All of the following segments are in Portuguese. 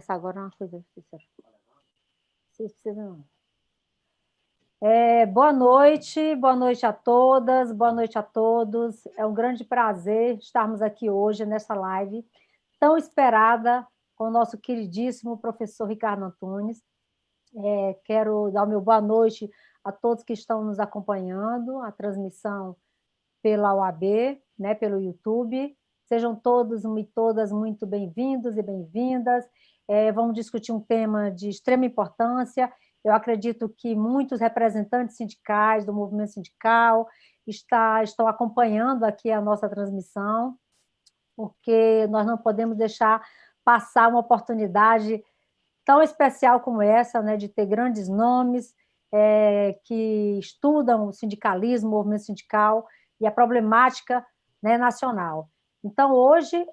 conversar agora uma coisa, professora. Vocês precisam... boa noite a todas, boa noite a todos. É um grande prazer estarmos aqui hoje nessa live tão esperada com o nosso queridíssimo professor Ricardo Antunes. Quero dar o meu boa noite a todos que estão nos acompanhando, a transmissão pela UAB, né, pelo YouTube. Sejam todos e todas muito bem-vindos e bem-vindas. Vamos discutir um tema de extrema importância. Eu acredito que muitos representantes sindicais do movimento sindical estão acompanhando aqui a nossa transmissão, porque nós não podemos deixar passar uma oportunidade tão especial como essa, né, de ter grandes nomes que estudam o sindicalismo, o movimento sindical e a problemática, né, nacional. Então, hoje,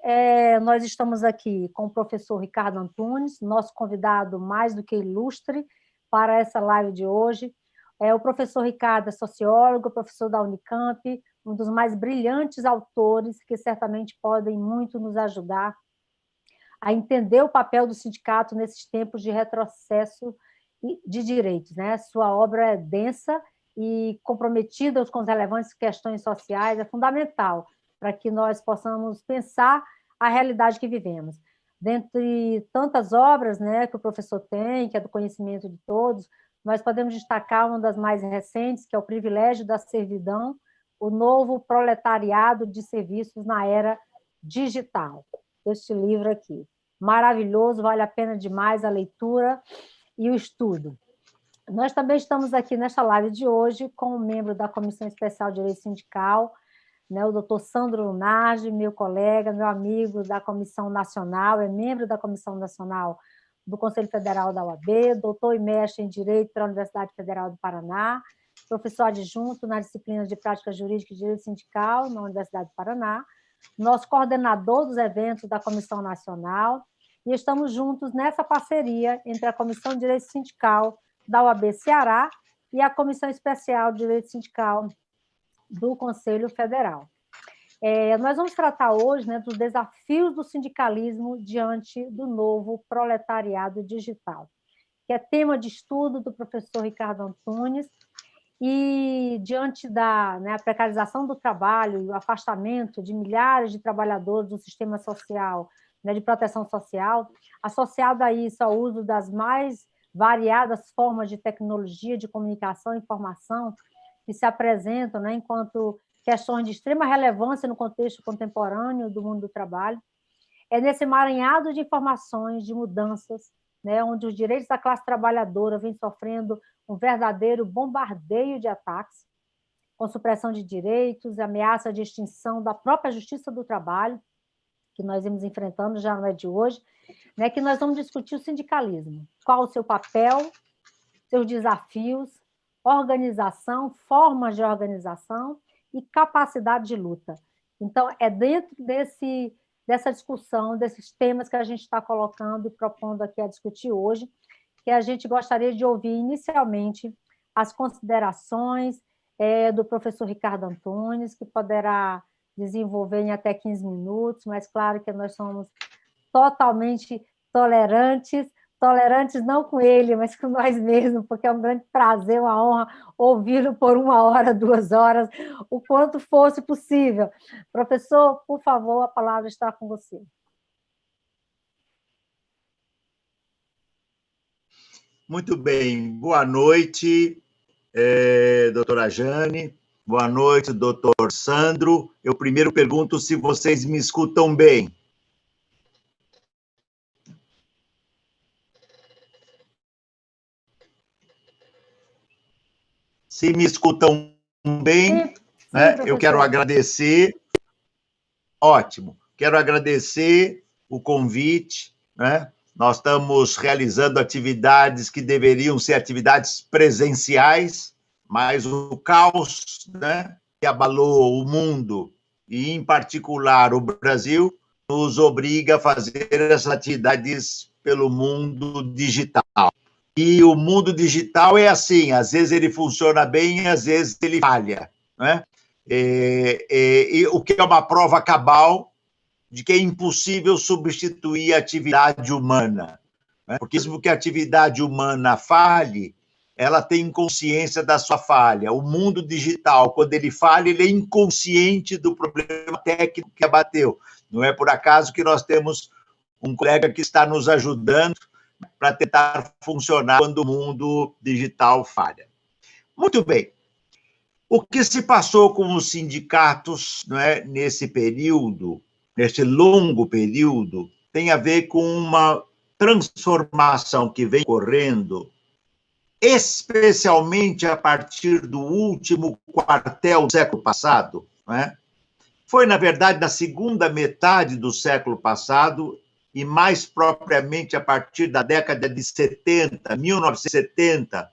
nós estamos aqui com o professor Ricardo Antunes, nosso convidado mais do que ilustre para essa live de hoje. O professor Ricardo é sociólogo, professor da Unicamp, um dos mais brilhantes autores que certamente podem muito nos ajudar a entender o papel do sindicato nesses tempos de retrocesso de direitos, né? Sua obra é densa e comprometida com as relevantes questões sociais, é fundamental para que nós possamos pensar a realidade que vivemos. Dentre tantas obras, né, que o professor tem, que é do conhecimento de todos, nós podemos destacar uma das mais recentes, que é O Privilégio da Servidão, o novo proletariado de serviços na era digital. Este livro aqui. Maravilhoso, vale a pena demais a leitura e o estudo. Nós também estamos aqui nesta live de hoje com um membro da Comissão Especial de Direito Sindical, né, o doutor Sandro Lunardi, meu colega, meu amigo da Comissão Nacional, é membro da Comissão Nacional do Conselho Federal da UAB, doutor e mestre em Direito pela Universidade Federal do Paraná, professor adjunto nas disciplinas de Prática Jurídica e Direito Sindical na Universidade do Paraná, nosso coordenador dos eventos da Comissão Nacional, e estamos juntos nessa parceria entre a Comissão de Direito Sindical da UAB Ceará e a Comissão Especial de Direito Sindical do Conselho Federal. Nós vamos tratar hoje, né, dos desafios do sindicalismo diante do novo proletariado digital, que é tema de estudo do professor Ricardo Antunes, e diante da, né, a precarização do trabalho e o afastamento de milhares de trabalhadores do sistema social, né, de proteção social, associado a isso ao uso das mais variadas formas de tecnologia de comunicação e informação que se apresentam, né, enquanto questões de extrema relevância no contexto contemporâneo do mundo do trabalho, é nesse emaranhado de informações, de mudanças, né, onde os direitos da classe trabalhadora vêm sofrendo um verdadeiro bombardeio de ataques, com supressão de direitos, ameaça de extinção da própria justiça do trabalho, que nós vimos enfrentando, já não é de hoje, né, que nós vamos discutir o sindicalismo. Qual o seu papel, seus desafios, organização, formas de organização e capacidade de luta. Então, é dentro dessa discussão, desses temas que a gente está colocando e propondo aqui a discutir hoje, que a gente gostaria de ouvir inicialmente as considerações do professor Ricardo Antunes, que poderá desenvolver em até 15 minutos, mas claro que nós somos totalmente tolerantes não com ele, mas com nós mesmos, porque é um grande prazer, uma honra ouvi-lo por 1 hora, 2 horas, o quanto fosse possível. Professor, por favor, a palavra está com você. Muito bem, boa noite, doutora Jane, boa noite, doutor Sandro. Eu primeiro pergunto se vocês me escutam bem. Se me escutam bem, sim, né, professor. eu quero agradecer. Ótimo, quero agradecer o convite, né? Nós estamos realizando atividades que deveriam ser atividades presenciais, mas o caos, né, que abalou o mundo, e em particular o Brasil, nos obriga a fazer essas atividades pelo mundo digital. E o mundo digital é assim, às vezes ele funciona bem, às vezes ele falha, né? E o que é uma prova cabal de que é impossível substituir a atividade humana. Porque mesmo que a atividade humana falhe, ela tem consciência da sua falha. O mundo digital, quando ele falha, ele é inconsciente do problema técnico que abateu. Não é por acaso que nós temos um colega que está nos ajudando para tentar funcionar quando o mundo digital falha. Muito bem. O que se passou com os sindicatos, não é, nesse período, nesse longo período, tem a ver com uma transformação que vem ocorrendo, especialmente a partir do último quartel do século passado, não é? Foi, na verdade, na segunda metade do século passado, e mais propriamente a partir da década de 70, 1970,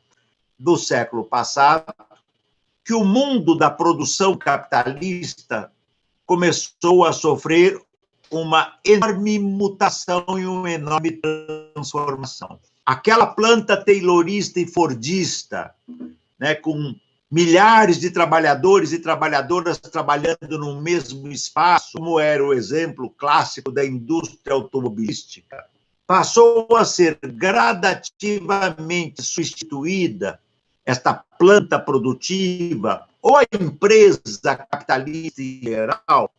do século passado, que o mundo da produção capitalista começou a sofrer uma enorme mutação e uma enorme transformação. Aquela planta taylorista e fordista, né, com milhares de trabalhadores e trabalhadoras trabalhando no mesmo espaço, como era o exemplo clássico da indústria automobilística, passou a ser gradativamente substituída, esta planta produtiva, ou a empresa capitalista em geral,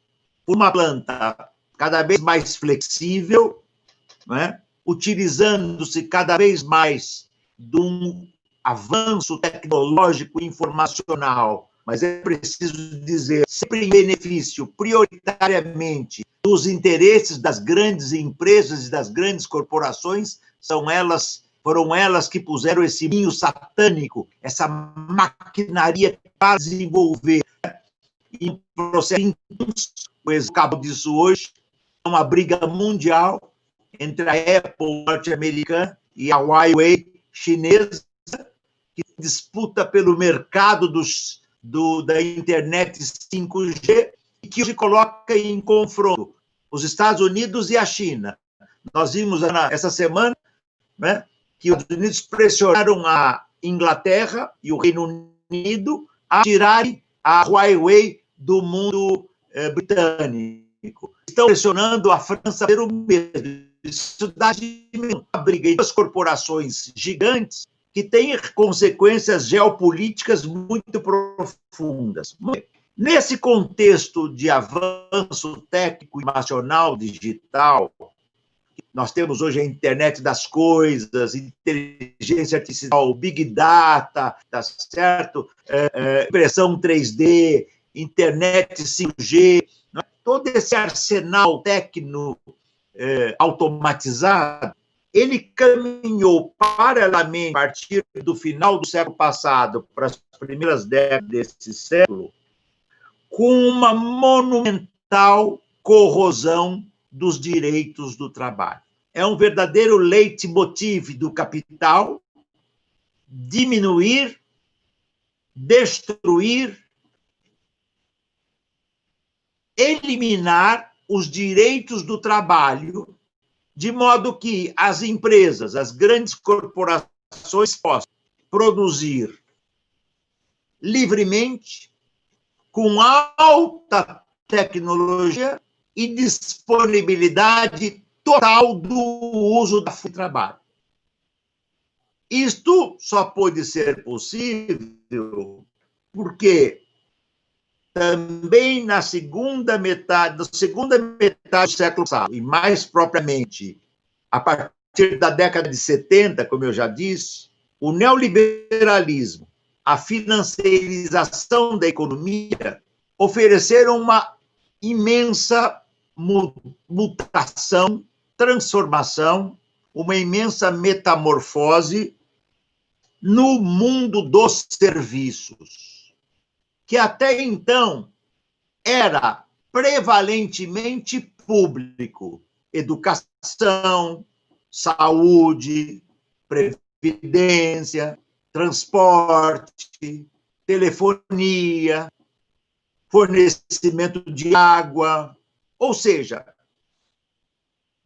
por uma planta cada vez mais flexível, né, utilizando-se cada vez mais de um avanço tecnológico e informacional, mas é preciso dizer, sempre em benefício, prioritariamente, dos interesses das grandes empresas e das grandes corporações, foram elas que puseram esse ninho satânico, essa maquinaria para desenvolver em processo, pois cabo disso hoje, é uma briga mundial entre a Apple norte-americana e a Huawei chinesa, que disputa pelo mercado da internet 5G e que hoje coloca em confronto os Estados Unidos e a China. Nós vimos essa semana, né, que os Estados Unidos pressionaram a Inglaterra e o Reino Unido a tirarem a Huawei do mundo britânico. Estão pressionando a França a fazer o mesmo. Isso dá uma briga entre as corporações gigantes que têm consequências geopolíticas muito profundas. Nesse contexto de avanço técnico e nacional digital, nós temos hoje a internet das coisas, inteligência artificial, big data, tá certo? Impressão 3D, internet 5G, todo esse arsenal técnico automatizado, ele caminhou paralelamente, a partir do final do século passado para as primeiras décadas desse século, com uma monumental corrosão dos direitos do trabalho. É um verdadeiro leitmotiv do capital diminuir, destruir, eliminar os direitos do trabalho, de modo que as empresas, as grandes corporações possam produzir livremente, com alta tecnologia e disponibilidade total do uso do trabalho. Isto só pode ser possível porque também na segunda metade do século passado, e mais propriamente a partir da década de 70, como eu já disse, o neoliberalismo, a financiarização da economia ofereceram uma imensa mutação, transformação, uma imensa metamorfose no mundo dos serviços, que até então era prevalentemente público: educação, saúde, previdência, transporte, telefonia, fornecimento de água. Ou seja,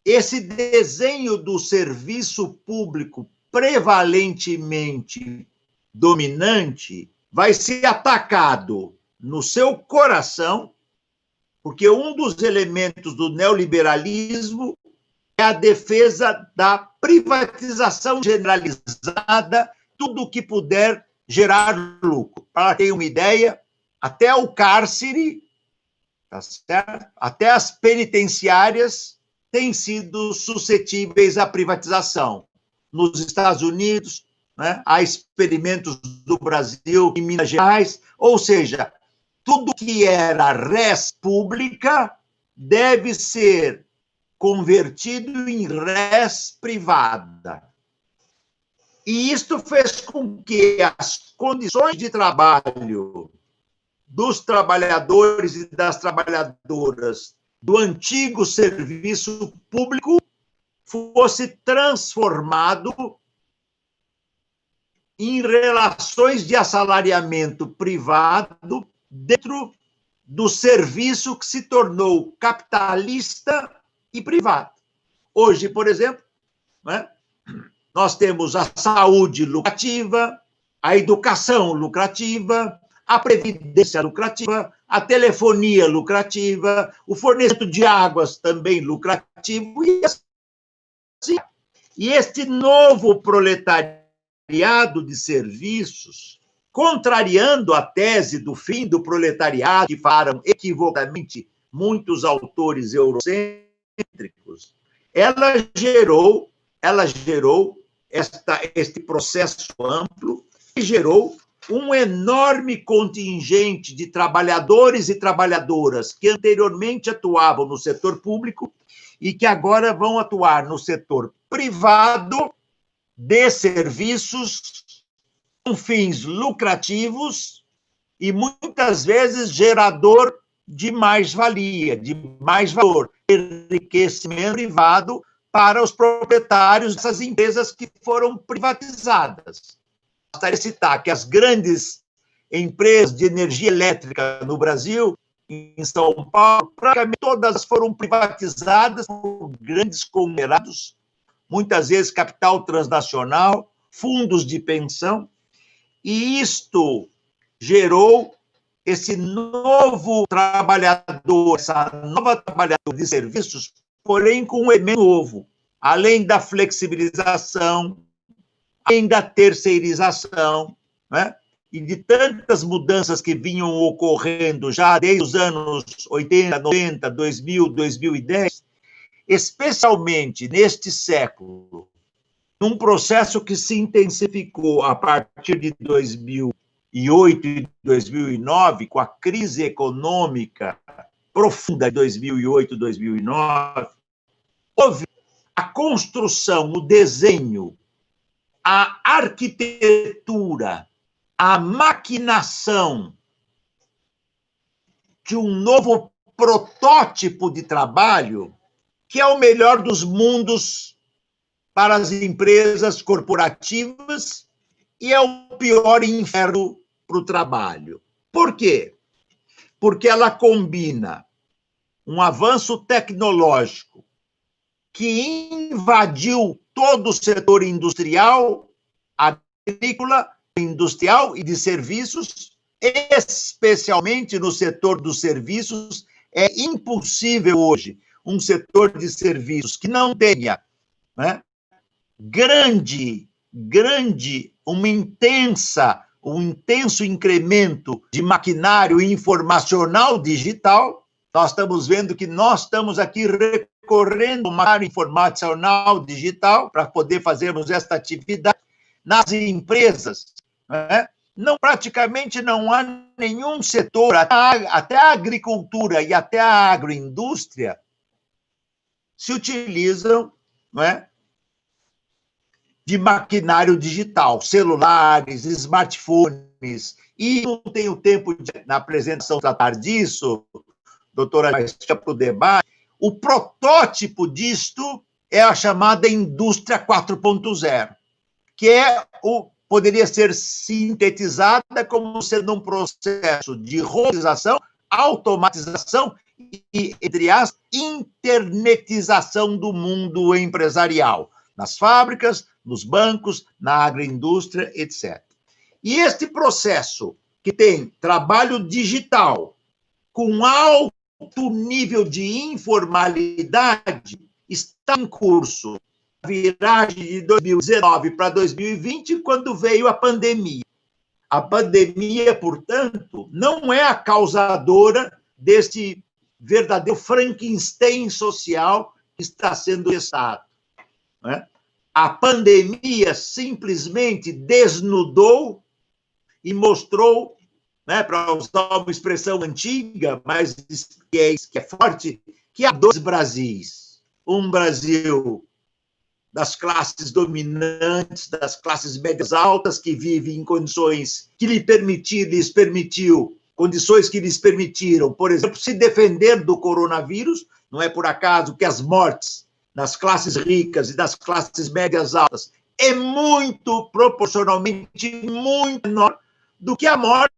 esse desenho do serviço público prevalentemente dominante vai ser atacado no seu coração, porque um dos elementos do neoliberalismo é a defesa da privatização generalizada, tudo que puder gerar lucro. Para ter uma ideia, até o cárcere, tá certo? Até as penitenciárias têm sido suscetíveis à privatização. Nos Estados Unidos, né, há experimentos do Brasil, em Minas Gerais, ou seja, tudo que era res pública deve ser convertido em res privada. E isto fez com que as condições de trabalho dos trabalhadores e das trabalhadoras do antigo serviço público fosse transformado em relações de assalariamento privado dentro do serviço que se tornou capitalista e privado. Hoje, por exemplo, né, nós temos a saúde lucrativa, a educação lucrativa, a previdência lucrativa, a telefonia lucrativa, o fornecimento de águas também lucrativo, e assim. E este novo proletariado de serviços, contrariando a tese do fim do proletariado, que falaram equivocadamente muitos autores eurocêntricos, ela gerou este processo amplo e gerou um enorme contingente de trabalhadores e trabalhadoras que anteriormente atuavam no setor público e que agora vão atuar no setor privado de serviços com fins lucrativos e, muitas vezes, gerador de mais-valia, de mais valor, enriquecimento privado para os proprietários dessas empresas que foram privatizadas. Gostaria de citar que as grandes empresas de energia elétrica no Brasil, em São Paulo, praticamente todas foram privatizadas por grandes conglomerados, muitas vezes capital transnacional, fundos de pensão, e isto gerou esse novo trabalhador, essa nova trabalhadora de serviços, porém com um elemento novo, além da flexibilização, além da terceirização, né? E de tantas mudanças que vinham ocorrendo já desde os anos 80, 90, 2000, 2010, especialmente neste século, num processo que se intensificou a partir de 2008 e 2009, com a crise econômica profunda de 2008 e 2009, houve a construção, o desenho, a arquitetura, a maquinação de um novo protótipo de trabalho que é o melhor dos mundos para as empresas corporativas e é o pior inferno para o trabalho. Por quê? Porque ela combina um avanço tecnológico que invadiu todo o setor industrial, agrícola, industrial e de serviços, especialmente no setor dos serviços. É impossível hoje um setor de serviços que não tenha, né, um intenso incremento de maquinário informacional digital. Nós estamos vendo que nós estamos aqui recorrendo ao maquinário informacional digital para poder fazermos esta atividade nas empresas, né? Praticamente não há nenhum setor, até a agricultura e até a agroindústria se utilizam, né, de maquinário digital, celulares, smartphones, e não tenho tempo na apresentação tratar disso, doutora, mas fica para o debate. O protótipo disto é a chamada indústria 4.0, que poderia ser sintetizada como sendo um processo de robotização, automatização e, entre aspas, internetização do mundo empresarial, nas fábricas, nos bancos, na agroindústria, etc. E este processo, que tem trabalho digital com alto nível de informalidade, está em curso a viragem de 2019 para 2020, quando veio a pandemia. A pandemia, portanto, não é a causadora deste verdadeiro Frankenstein social que está sendo gestado, né? A pandemia simplesmente desnudou e mostrou, né, para usar uma expressão antiga, mas que é forte, que há dois Brasis. Um Brasil das classes dominantes, das classes médias altas, que vivem em condições que condições que lhes permitiram, por exemplo, se defender do coronavírus. Não é por acaso que as mortes nas classes ricas e das classes médias altas é muito, proporcionalmente, muito menor do que a morte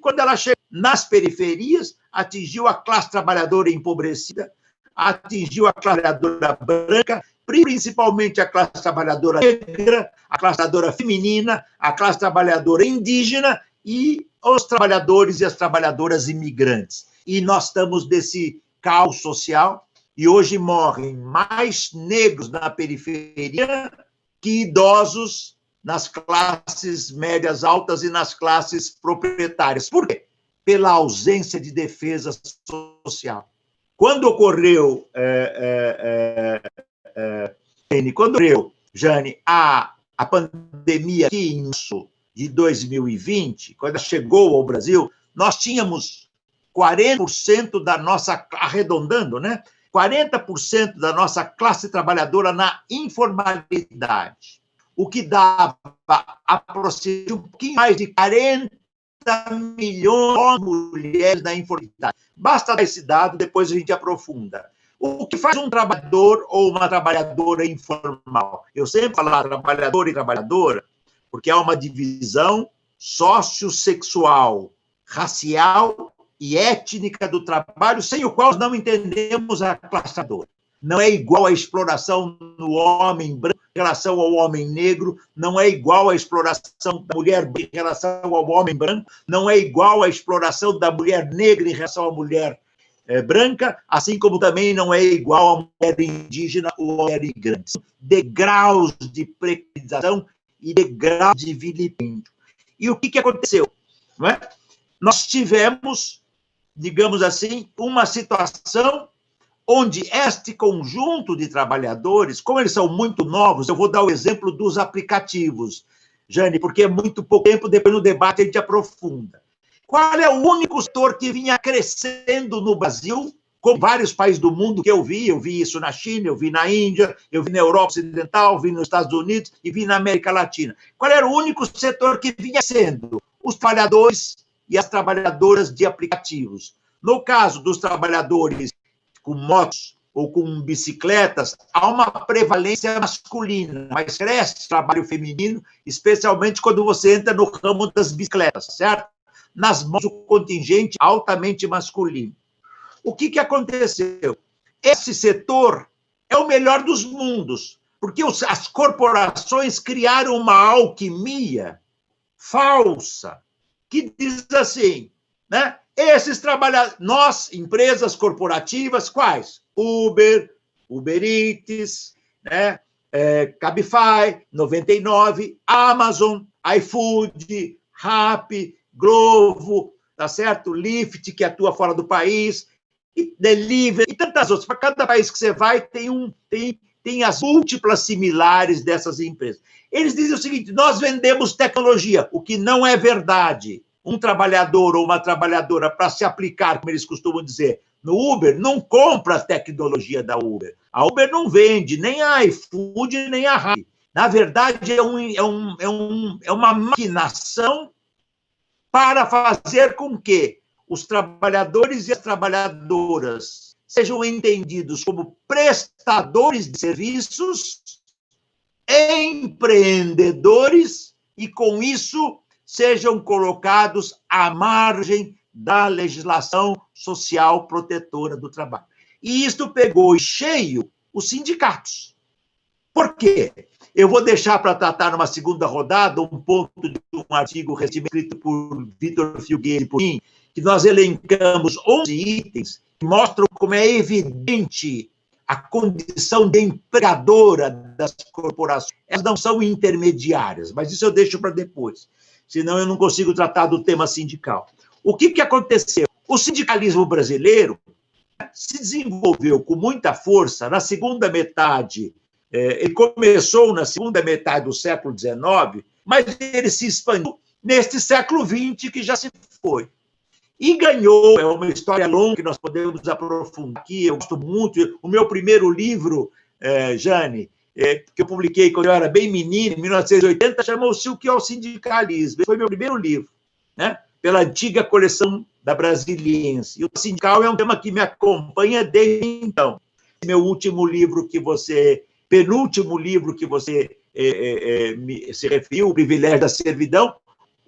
quando ela chega nas periferias, atingiu a classe trabalhadora empobrecida, atingiu a classe trabalhadora branca, principalmente a classe trabalhadora negra, a classe trabalhadora feminina, a classe trabalhadora indígena e os trabalhadores e as trabalhadoras imigrantes. E nós estamos nesse caos social, e hoje morrem mais negros na periferia que idosos nas classes médias altas e nas classes proprietárias. Por quê? Pela ausência de defesa social. Quando ocorreu, Jane, a pandemia aqui em março de 2020, quando chegou ao Brasil, nós tínhamos 40% da nossa, arredondando, né? 40% da nossa classe trabalhadora na informalidade, o que dava aproximadamente um pouquinho mais de 40 milhões de mulheres na informalidade. Basta dar esse dado, depois a gente aprofunda. O que faz um trabalhador ou uma trabalhadora informal? Eu sempre falo trabalhador e trabalhadora, porque há uma divisão sociossexual, racial e étnica do trabalho, sem o qual nós não entendemos a classe trabalhadora. Não é igual a exploração do homem branco em relação ao homem negro, não é igual a exploração da mulher em relação ao homem branco, não é igual a exploração da mulher negra em relação à mulher branca, assim como também não é igual à mulher indígena ou à mulher imigrante. São degraus de precarização e degraus de vilipêndio. E o que aconteceu? Não é? Nós tivemos, digamos assim, uma situação onde este conjunto de trabalhadores, como eles são muito novos, eu vou dar o exemplo dos aplicativos, Jane, porque é muito pouco tempo, depois no debate a gente aprofunda. Qual é o único setor que vinha crescendo no Brasil, como vários países do mundo que eu vi isso na China, eu vi na Índia, eu vi na Europa Ocidental, vi nos Estados Unidos e vi na América Latina. Qual era o único setor que vinha sendo? Os trabalhadores e as trabalhadoras de aplicativos. No caso dos trabalhadores com motos ou com bicicletas, há uma prevalência masculina, mas cresce o trabalho feminino, especialmente quando você entra no ramo das bicicletas, certo? Nas mãos do contingente altamente masculino. O que aconteceu? Esse setor é o melhor dos mundos, porque as corporações criaram uma alquimia falsa, que diz assim, né? Esses trabalhadores, nós, empresas corporativas, quais? Uber, Uber Eats, né? Cabify, 99, Amazon, iFood, Rappi, Glovo, tá certo? Lyft, que atua fora do país, e Delivery, e tantas outras. Para cada país que você vai, tem as múltiplas similares dessas empresas. Eles dizem o seguinte: nós vendemos tecnologia, o que não é verdade. Um trabalhador ou uma trabalhadora, para se aplicar, como eles costumam dizer, no Uber, não compra a tecnologia da Uber. A Uber não vende nem a iFood, nem a Rappi. Na verdade, é uma maquinação para fazer com que os trabalhadores e as trabalhadoras sejam entendidos como prestadores de serviços, empreendedores, e, com isso, sejam colocados à margem da legislação social protetora do trabalho. E isto pegou cheio os sindicatos. Por quê? Eu vou deixar para tratar numa segunda rodada um ponto de um artigo recentemente escrito por Vitor Filgueira e por mim, que nós elencamos 11 itens que mostram como é evidente a condição de empregadora das corporações. Elas não são intermediárias, mas isso eu deixo para depois, senão eu não consigo tratar do tema sindical. O que aconteceu? O sindicalismo brasileiro se desenvolveu com muita força na segunda metade, ele começou na segunda metade do século XIX, mas ele se expandiu neste século XX que já se foi. E ganhou, é uma história longa que nós podemos aprofundar aqui, eu gosto muito. O meu primeiro livro, Jane, que eu publiquei quando eu era bem menino, em 1980, chamou-se O que é o Sindicalismo. Esse foi meu primeiro livro, né? Pela antiga coleção da Brasiliense. E o sindical é um tema que me acompanha desde então. Meu último livro penúltimo livro que você se referiu, O Privilégio da Servidão,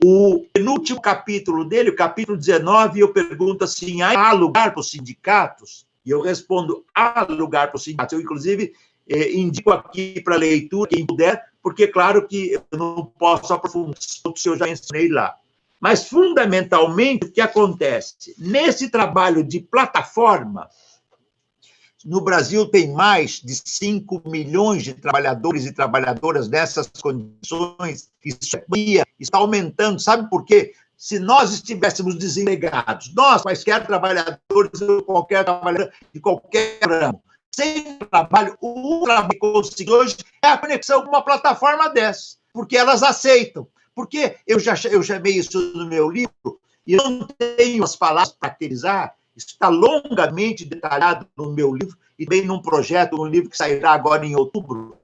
o penúltimo capítulo dele, o capítulo 19, eu pergunto assim, há lugar para os sindicatos? E eu respondo, há lugar para os sindicatos. Eu, inclusive, indico aqui para leitura, quem puder, porque, claro, que eu não posso aprofundar tudo que eu já mencionei lá. Mas, fundamentalmente, o que acontece? Nesse trabalho de plataforma, no Brasil tem mais de 5 milhões de trabalhadores e trabalhadoras nessas condições. Isso está aumentando. Sabe por quê? Se nós estivéssemos desempregados, nós, quaisquer trabalhadores ou qualquer trabalhador de qualquer ramo, sem trabalho, o trabalho que conseguiu hoje é a conexão com uma plataforma dessa, porque elas aceitam. Porque eu chamei isso no meu livro, e eu não tenho as palavras para caracterizar. Isso está longamente detalhado no meu livro e também num projeto, um livro que sairá agora em outubro,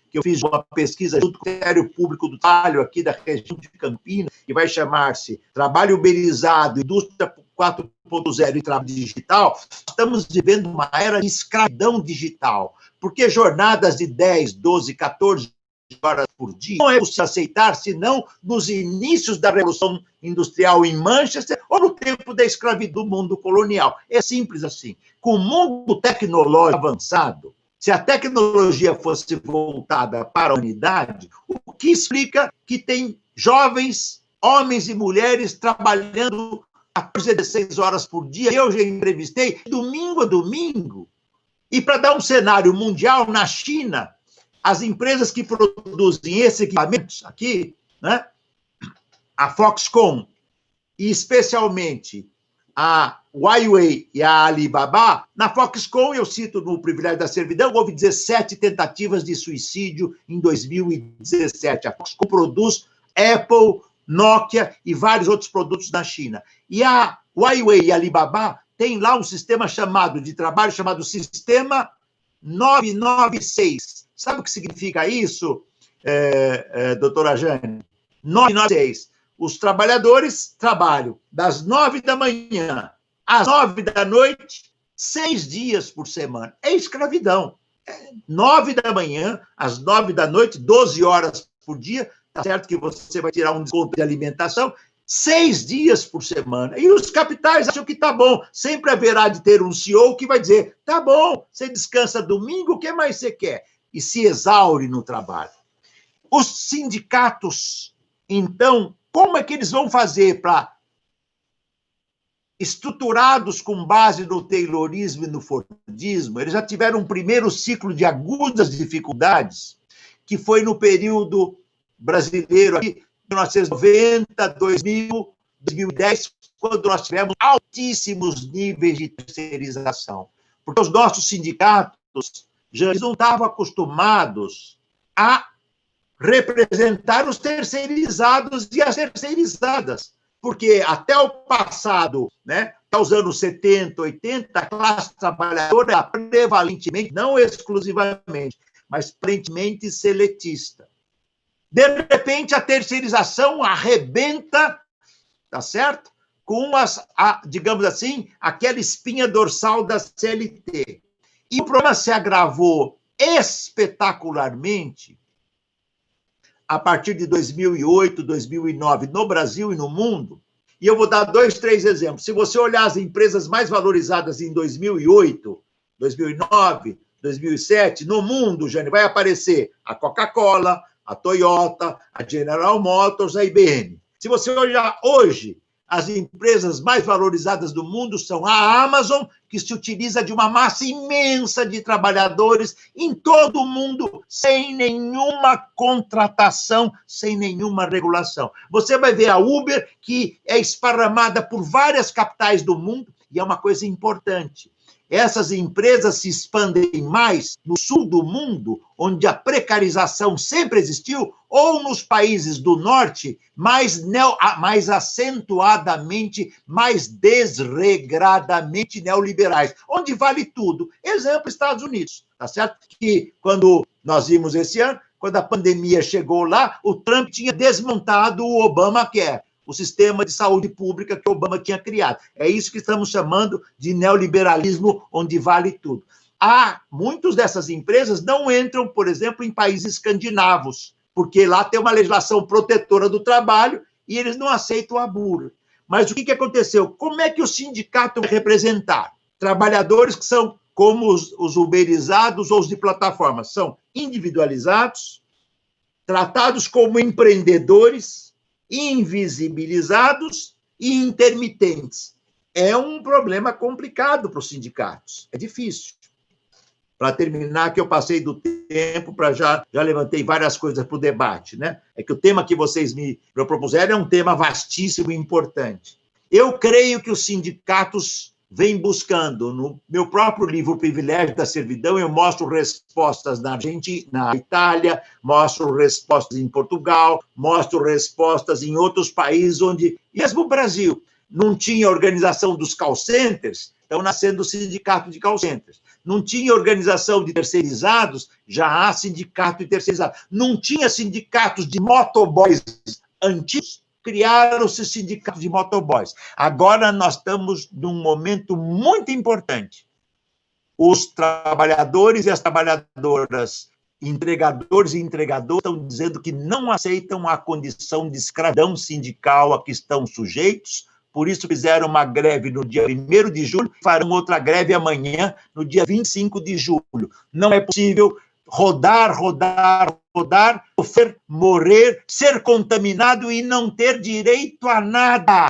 que eu fiz uma pesquisa junto com o Ministério Público do Trabalho, aqui da região de Campinas, que vai chamar-se Trabalho Uberizado, Indústria 4.0 e Trabalho Digital. Estamos vivendo uma era de escravidão digital, porque jornadas de 10, 12, 14 horas por dia não é possível aceitar, senão nos inícios da Revolução Industrial em Manchester ou no tempo da escravidão do mundo colonial. É simples assim. Com o mundo tecnológico avançado, se a tecnologia fosse voltada para a humanidade, o que explica que tem jovens, homens e mulheres trabalhando 14, 16 horas por dia. Eu já entrevistei domingo a domingo. E para dar um cenário mundial, na China, as empresas que produzem esses equipamentos aqui, né, a Foxconn, e especialmente a Huawei e a Alibaba, na Foxconn, eu cito no Privilégio da Servidão, houve 17 tentativas de suicídio em 2017. A Foxconn produz Apple, Nokia e vários outros produtos na China. E a Huawei e a Alibaba têm lá um sistema de trabalho chamado Sistema 996. Sabe o que significa isso, doutora Jane? 996. Os trabalhadores trabalham das 9 da manhã às 9 da noite, 6 dias por semana. É escravidão. 9 da manhã às 9 da noite, 12 horas por dia. Tá certo que você vai tirar um desconto de alimentação, 6 dias por semana. E os capitais acham que tá bom. Sempre haverá de ter um CEO que vai dizer, tá bom, você descansa domingo, o que mais você quer? E se exaure no trabalho. Os sindicatos, então, como é que eles vão fazer para, estruturados com base no Taylorismo e no Fordismo, eles já tiveram um primeiro ciclo de agudas dificuldades, que foi no período brasileiro, aqui, 1990, 2000, 2010, quando nós tivemos altíssimos níveis de terceirização. Porque os nossos sindicatos já não estavam acostumados a representar os terceirizados e as terceirizadas, porque até o passado, né, até os anos 70, 80, a classe trabalhadora era prevalentemente, não exclusivamente, mas prevalentemente seletista. De repente, a terceirização arrebenta, tá certo? Com digamos assim, aquela espinha dorsal da CLT. E o problema se agravou espetacularmente a partir de 2008, 2009, no Brasil e no mundo. E eu vou dar 2, 3 exemplos. Se você olhar as empresas mais valorizadas em 2008, 2009, 2007, no mundo, Jane, vai aparecer a Coca-Cola, a Toyota, a General Motors, a IBM. Se você olhar hoje as empresas mais valorizadas do mundo são a Amazon, que se utiliza de uma massa imensa de trabalhadores em todo o mundo, sem nenhuma contratação, sem nenhuma regulação. Você vai ver a Uber, que é esparramada por várias capitais do mundo, e é uma coisa importante. Essas empresas se expandem mais no sul do mundo, onde a precarização sempre existiu, ou nos países do norte, mais acentuadamente, mais desregradamente neoliberais, onde vale tudo. Exemplo, Estados Unidos, tá certo? Que quando nós vimos esse ano, quando a pandemia chegou lá, o Trump tinha desmontado o Obamacare, o sistema de saúde pública que Obama tinha criado. É isso que estamos chamando de neoliberalismo, onde vale tudo. Muitas dessas empresas não entram, por exemplo, em países escandinavos, porque lá tem uma legislação protetora do trabalho e eles não aceitam a burra. Mas o que aconteceu? Como é que o sindicato vai representar? Trabalhadores que são como os uberizados ou os de plataformas, são individualizados, tratados como empreendedores, invisibilizados e intermitentes. É um problema complicado para os sindicatos, é difícil. Para terminar, que eu passei do tempo, já levantei várias coisas para o debate, né? É que o tema que vocês me propuseram é um tema vastíssimo e importante. Eu creio que os sindicatos vêm buscando, no meu próprio livro, O Privilégio da Servidão, eu mostro respostas na Argentina, na Itália, mostro respostas em Portugal, mostro respostas em outros países onde, mesmo o Brasil, não tinha organização dos call centers, estão nascendo o sindicato de call centers. Não tinha organização de terceirizados, já há sindicato de terceirizados. Não tinha sindicatos de motoboys antigos, criaram-se sindicatos de motoboys. Agora nós estamos num momento muito importante. Os trabalhadores e as trabalhadoras, entregadores e entregadoras, estão dizendo que não aceitam a condição de escravidão sindical a que estão sujeitos. Por isso fizeram uma greve no dia 1º de julho, farão outra greve amanhã, no dia 25 de julho. Não é possível rodar, sofrer, morrer, ser contaminado e não ter direito a nada.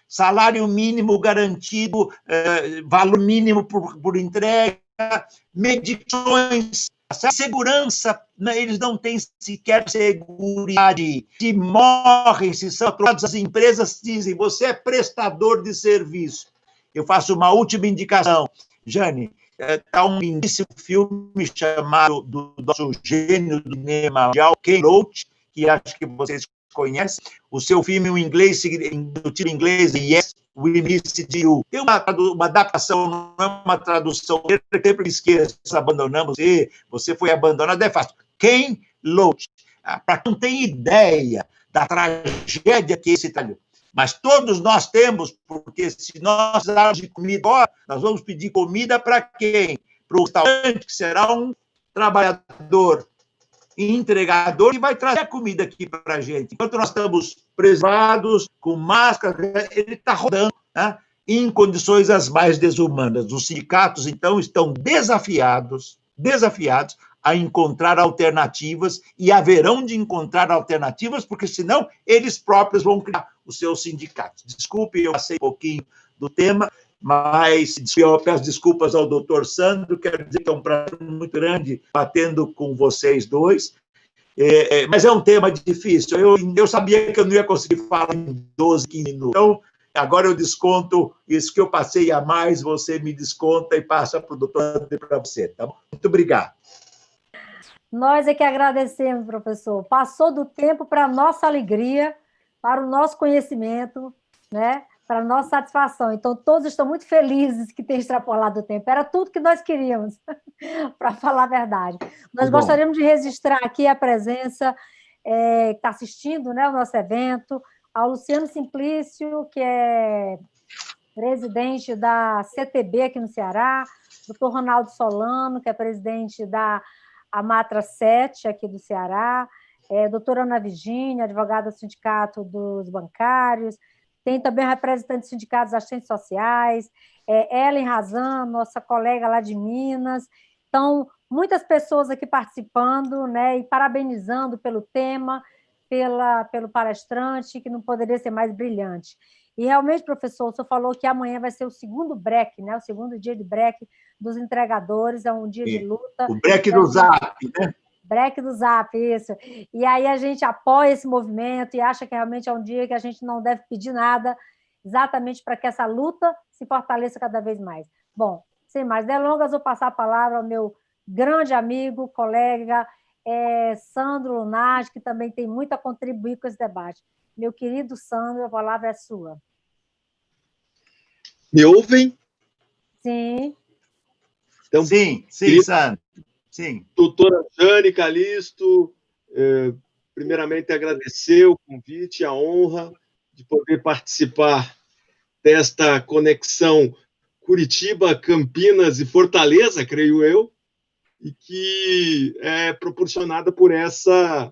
Salário mínimo garantido, valor mínimo por entrega, medições, segurança, eles não têm sequer segurança. Se morrem, se são atropellados, as empresas dizem, você é prestador de serviço. Eu faço uma última indicação. Jane, está um lindíssimo filme chamado do nosso gênio do cinema mundial, Ken Loach, que acho que vocês conhecem. O seu filme, o título em inglês, Yes, We Missed You. Tem uma adaptação, não é uma tradução, eu sempre me esqueço, abandonamos, você foi abandonado, é fácil. Ken Loach. Para quem não tem ideia da tragédia que esse trabalho. Mas todos nós temos, porque se nós darmos de comida, nós vamos pedir comida para quem? Para o restaurante, que será um trabalhador entregador que vai trazer a comida aqui para a gente. Enquanto nós estamos preservados, com máscara, ele está rodando, né, em condições as mais desumanas. Os sindicatos, então, estão desafiados a encontrar alternativas e haverão de encontrar alternativas, porque senão eles próprios vão criar os seus sindicatos. Desculpe, eu passei um pouquinho do tema, mas eu peço desculpas ao doutor Sandro, quero dizer que é um prazer muito grande batendo com vocês dois, mas é um tema difícil. Eu sabia que eu não ia conseguir falar em 12, 15 minutos. Então, agora eu desconto isso que eu passei a mais, você me desconta e passa para o doutor Sandro e para você, tá bom? Muito obrigado. Nós é que agradecemos, professor. Passou do tempo para a nossa alegria, para o nosso conhecimento, né? Para a nossa satisfação. Então, todos estão muito felizes que tem extrapolado o tempo. Era tudo que nós queríamos, para falar a verdade. Nós gostaríamos de registrar aqui a presença que está assistindo, né, o nosso evento, ao Luciano Simplício, que é presidente da CTB aqui no Ceará, doutor Ronaldo Solano, que é presidente da Amatra 7 aqui do Ceará, doutora Ana Virgínia, advogada do Sindicato dos Bancários, tem também a representante dos sindicatos assistentes sociais, Ellen Razan, nossa colega lá de Minas. Então, muitas pessoas aqui participando, né, e parabenizando pelo tema. pelo palestrante, que não poderia ser mais brilhante. E realmente, professor, o senhor falou que amanhã vai ser o segundo break, né? O segundo dia de break dos entregadores, é um dia de luta. O break do Zap, né? Break do Zap, isso. E aí a gente apoia esse movimento e acha que realmente é um dia que a gente não deve pedir nada, exatamente para que essa luta se fortaleça cada vez mais. Bom, sem mais delongas, vou passar a palavra ao meu grande amigo, colega, Sandro Lunardi, que também tem muito a contribuir com esse debate. Meu querido Sandro, a palavra é sua. Me ouvem? Sim. Então, sim, Sandro. Sim. Doutora Jane Calisto, primeiramente agradecer o convite, a honra de poder participar desta conexão Curitiba, Campinas e Fortaleza, creio eu, e que é proporcionada por essa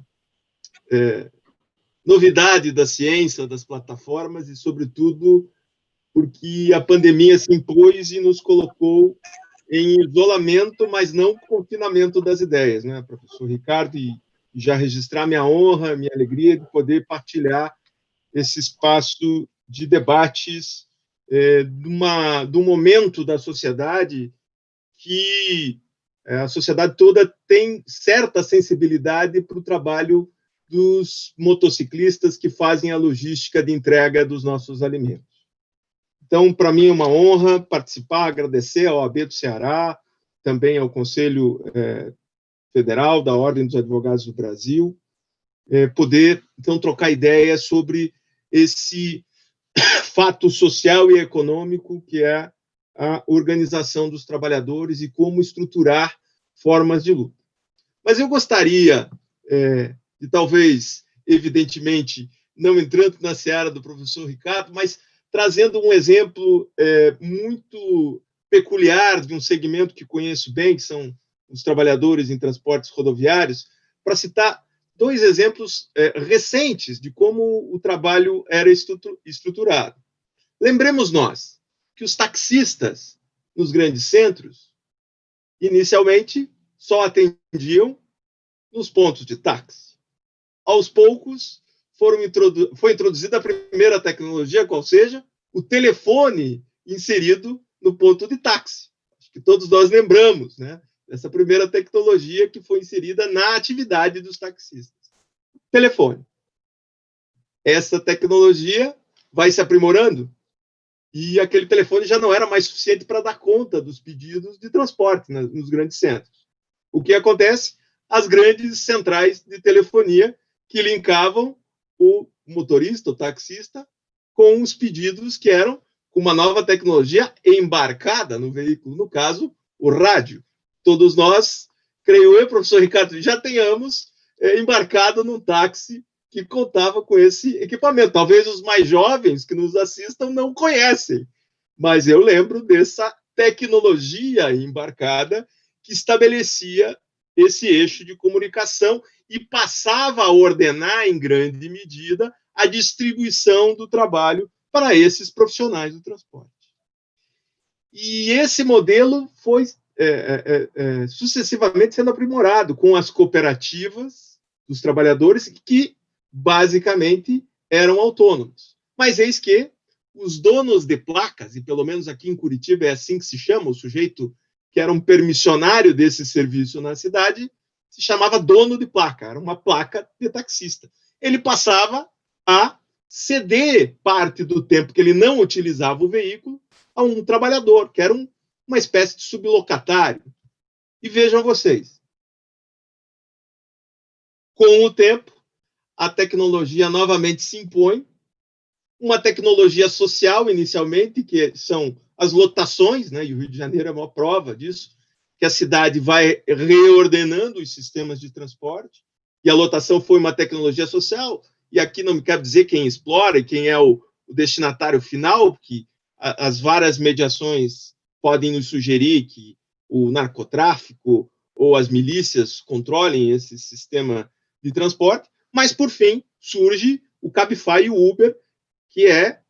novidade da ciência, das plataformas e, sobretudo, porque a pandemia se impôs e nos colocou em isolamento, mas não confinamento das ideias, né, professor Ricardo? E já registrar minha honra, minha alegria de poder partilhar esse espaço de debates de um momento da sociedade que a sociedade toda tem certa sensibilidade para o trabalho dos motociclistas que fazem a logística de entrega dos nossos alimentos. Então, para mim é uma honra participar, agradecer ao OAB do Ceará, também ao Conselho Federal da Ordem dos Advogados do Brasil, poder, então, trocar ideias sobre esse fato social e econômico que é a organização dos trabalhadores e como estruturar formas de luta. Mas eu gostaria de, talvez, evidentemente, não entrando na seara do professor Ricardo, mas trazendo um exemplo muito peculiar de um segmento que conheço bem, que são os trabalhadores em transportes rodoviários, para citar dois exemplos recentes de como o trabalho era estruturado. Lembremos nós que os taxistas nos grandes centros, inicialmente, só atendiam nos pontos de táxi. Aos poucos, foi introduzida a primeira tecnologia, qual seja o telefone inserido no ponto de táxi. Acho que todos nós lembramos, né, dessa primeira tecnologia que foi inserida na atividade dos taxistas. Telefone. Essa tecnologia vai se aprimorando e aquele telefone já não era mais suficiente para dar conta dos pedidos de transporte nos grandes centros. O que acontece? As grandes centrais de telefonia que linkavam o motorista, o taxista, com os pedidos que eram com uma nova tecnologia embarcada no veículo, no caso, o rádio. Todos nós, creio eu, professor Ricardo, já tenhamos embarcado num táxi que contava com esse equipamento. Talvez os mais jovens que nos assistam não conhecem, mas eu lembro dessa tecnologia embarcada que estabelecia esse eixo de comunicação e passava a ordenar, em grande medida, a distribuição do trabalho para esses profissionais do transporte. E esse modelo foi sucessivamente sendo aprimorado com as cooperativas dos trabalhadores que, basicamente, eram autônomos. Mas eis que os donos de placas, e pelo menos aqui em Curitiba é assim que se chama, o sujeito que era um permissionário desse serviço na cidade, se chamava dono de placa, era uma placa de taxista. Ele passava a ceder parte do tempo que ele não utilizava o veículo a um trabalhador, que era uma espécie de sublocatário. E vejam vocês, com o tempo, a tecnologia novamente se impõe, uma tecnologia social, inicialmente, que são as lotações, né? E o Rio de Janeiro é uma prova disso, que a cidade vai reordenando os sistemas de transporte, e a lotação foi uma tecnologia social, e aqui não me quero dizer quem explora e quem é o destinatário final, porque as várias mediações podem nos sugerir que o narcotráfico ou as milícias controlem esse sistema de transporte, mas, por fim, surge o Cabify e o Uber, que é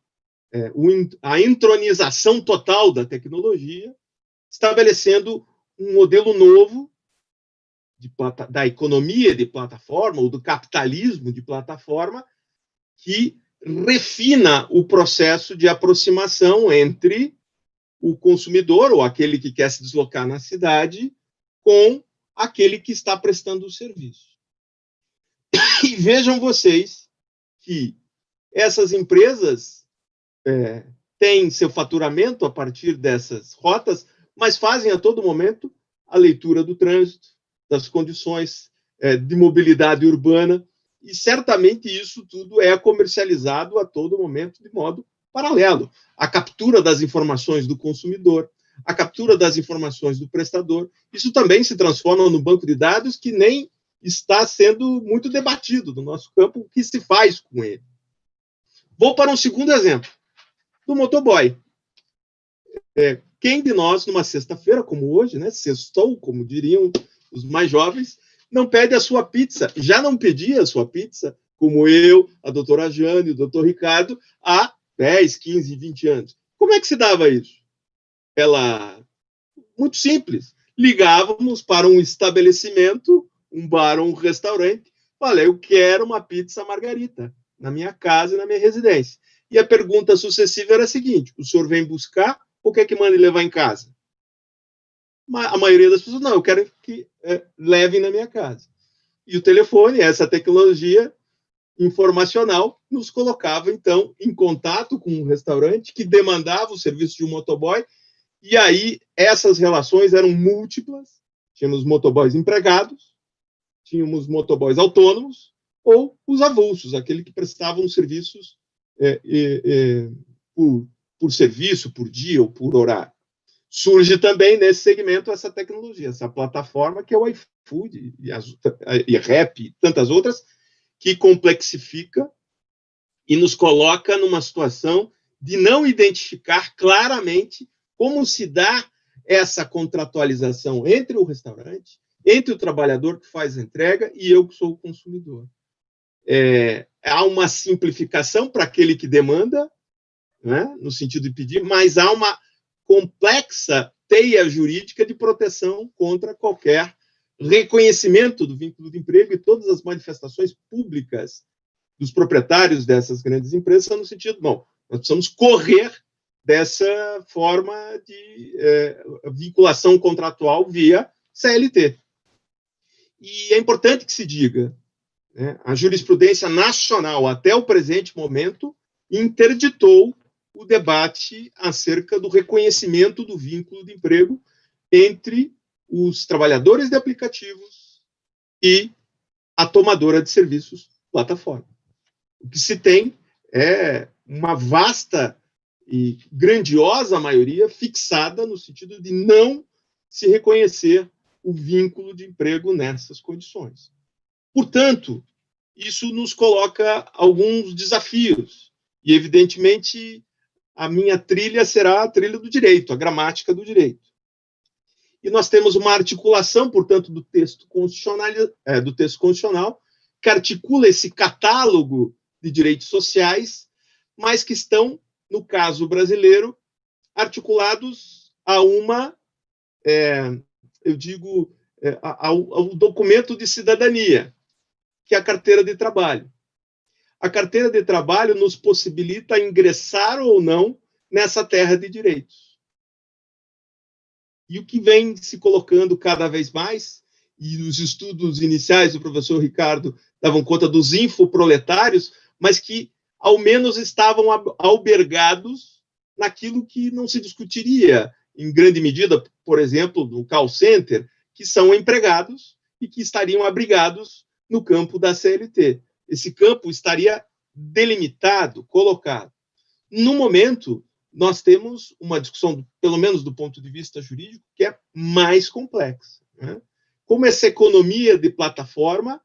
a entronização total da tecnologia, estabelecendo um modelo novo da economia de plataforma, ou do capitalismo de plataforma, que refina o processo de aproximação entre o consumidor, ou aquele que quer se deslocar na cidade, com aquele que está prestando o serviço. E vejam vocês que essas empresas têm seu faturamento a partir dessas rotas, mas fazem a todo momento a leitura do trânsito, das condições de mobilidade urbana, e certamente isso tudo é comercializado a todo momento de modo paralelo. A captura das informações do consumidor, a captura das informações do prestador, isso também se transforma no banco de dados que nem está sendo muito debatido no nosso campo, o que se faz com ele. Vou para um segundo exemplo, do motoboy. Quem de nós, numa sexta-feira, como hoje, né, sextou, como diriam os mais jovens, não pede a sua pizza, já não pedia a sua pizza, como eu, a doutora Jane, o doutor Ricardo, há 10, 15, 20 anos. Como é que se dava isso? Muito simples. Ligávamos para um estabelecimento, um bar ou um restaurante, olha, eu quero uma pizza margarita na minha casa e na minha residência. E a pergunta sucessiva era a seguinte: o senhor vem buscar ou quer que mande levar em casa? A maioria das pessoas, não, eu quero que levem na minha casa. E o telefone, essa tecnologia informacional, nos colocava, então, em contato com um restaurante que demandava o serviço de um motoboy, e aí essas relações eram múltiplas. Tínhamos motoboys empregados, tínhamos motoboys autônomos, ou os avulsos, aqueles que prestavam serviços por serviço, por dia ou por horário. Surge também nesse segmento essa tecnologia, essa plataforma que é o iFood e Rap e tantas outras, que complexifica e nos coloca numa situação de não identificar claramente como se dá essa contratualização entre o restaurante, entre o trabalhador que faz a entrega e eu que sou o consumidor. Há uma simplificação para aquele que demanda, né, no sentido de pedir, mas há uma complexa teia jurídica de proteção contra qualquer reconhecimento do vínculo de emprego, e todas as manifestações públicas dos proprietários dessas grandes empresas são no sentido, bom, nós precisamos correr dessa forma de vinculação contratual via CLT. E é importante que se diga, né, a jurisprudência nacional, até o presente momento, interditou o debate acerca do reconhecimento do vínculo de emprego entre os trabalhadores de aplicativos e a tomadora de serviços plataforma. O que se tem é uma vasta e grandiosa maioria fixada no sentido de não se reconhecer o vínculo de emprego nessas condições. Portanto, isso nos coloca alguns desafios e, evidentemente, a minha trilha será a trilha do direito, a gramática do direito. E nós temos uma articulação, portanto, do texto constitucional, que articula esse catálogo de direitos sociais, mas que estão, no caso brasileiro, articulados a ao documento de cidadania, que é a carteira de trabalho. A carteira de trabalho nos possibilita ingressar ou não nessa terra de direitos. E o que vem se colocando cada vez mais, e os estudos iniciais do professor Ricardo davam conta dos infoproletários, mas que ao menos estavam albergados naquilo que não se discutiria em grande medida, por exemplo, no call center, que são empregados e que estariam abrigados no campo da CLT. Esse campo estaria delimitado, colocado. No momento, nós temos uma discussão, pelo menos do ponto de vista jurídico, que é mais complexa, né? Como essa economia de plataforma,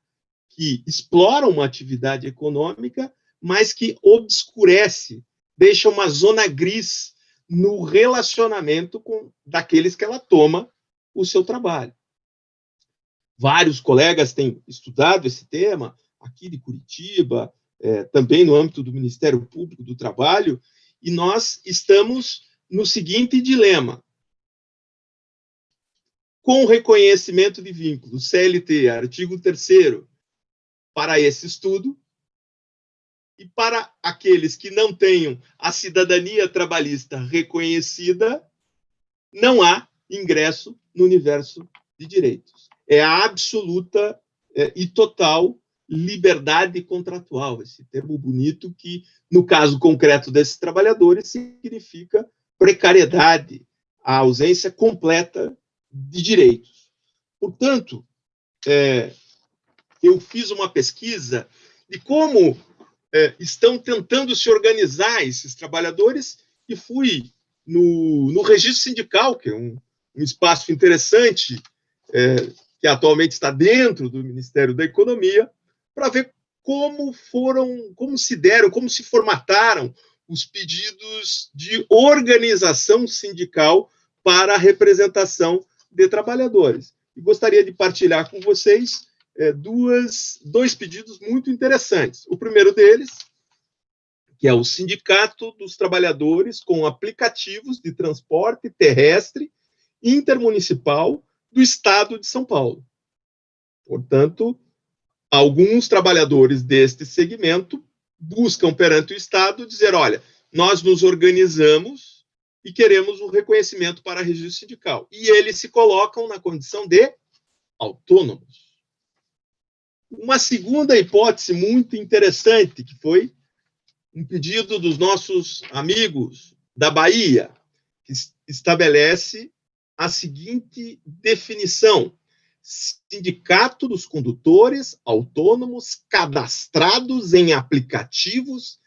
que explora uma atividade econômica, mas que obscurece, deixa uma zona gris no relacionamento daqueles que ela toma o seu trabalho. Vários colegas têm estudado esse tema, aqui de Curitiba, também no âmbito do Ministério Público do Trabalho, e nós estamos no seguinte dilema. com reconhecimento de vínculo, CLT, artigo 3º, para esse estudo, e para aqueles que não tenham a cidadania trabalhista reconhecida, não há ingresso no universo de direitos. É a absoluta e total liberdade contratual, esse termo bonito que, no caso concreto desses trabalhadores, significa precariedade, a ausência completa de direitos. Portanto, eu fiz uma pesquisa de como estão tentando se organizar esses trabalhadores e fui no registro sindical, que é um espaço interessante, que atualmente está dentro do Ministério da Economia, para ver como se deram, como se formataram os pedidos de organização sindical para a representação de trabalhadores. E gostaria de partilhar com vocês dois pedidos muito interessantes. O primeiro deles, que é o Sindicato dos Trabalhadores com aplicativos de transporte terrestre intermunicipal do Estado de São Paulo. Portanto, alguns trabalhadores deste segmento buscam perante o Estado dizer, olha, nós nos organizamos e queremos um reconhecimento para registro sindical. E eles se colocam na condição de autônomos. Uma segunda hipótese muito interessante, que foi um pedido dos nossos amigos da Bahia, que estabelece a seguinte definição: Sindicato dos Condutores Autônomos cadastrados em aplicativos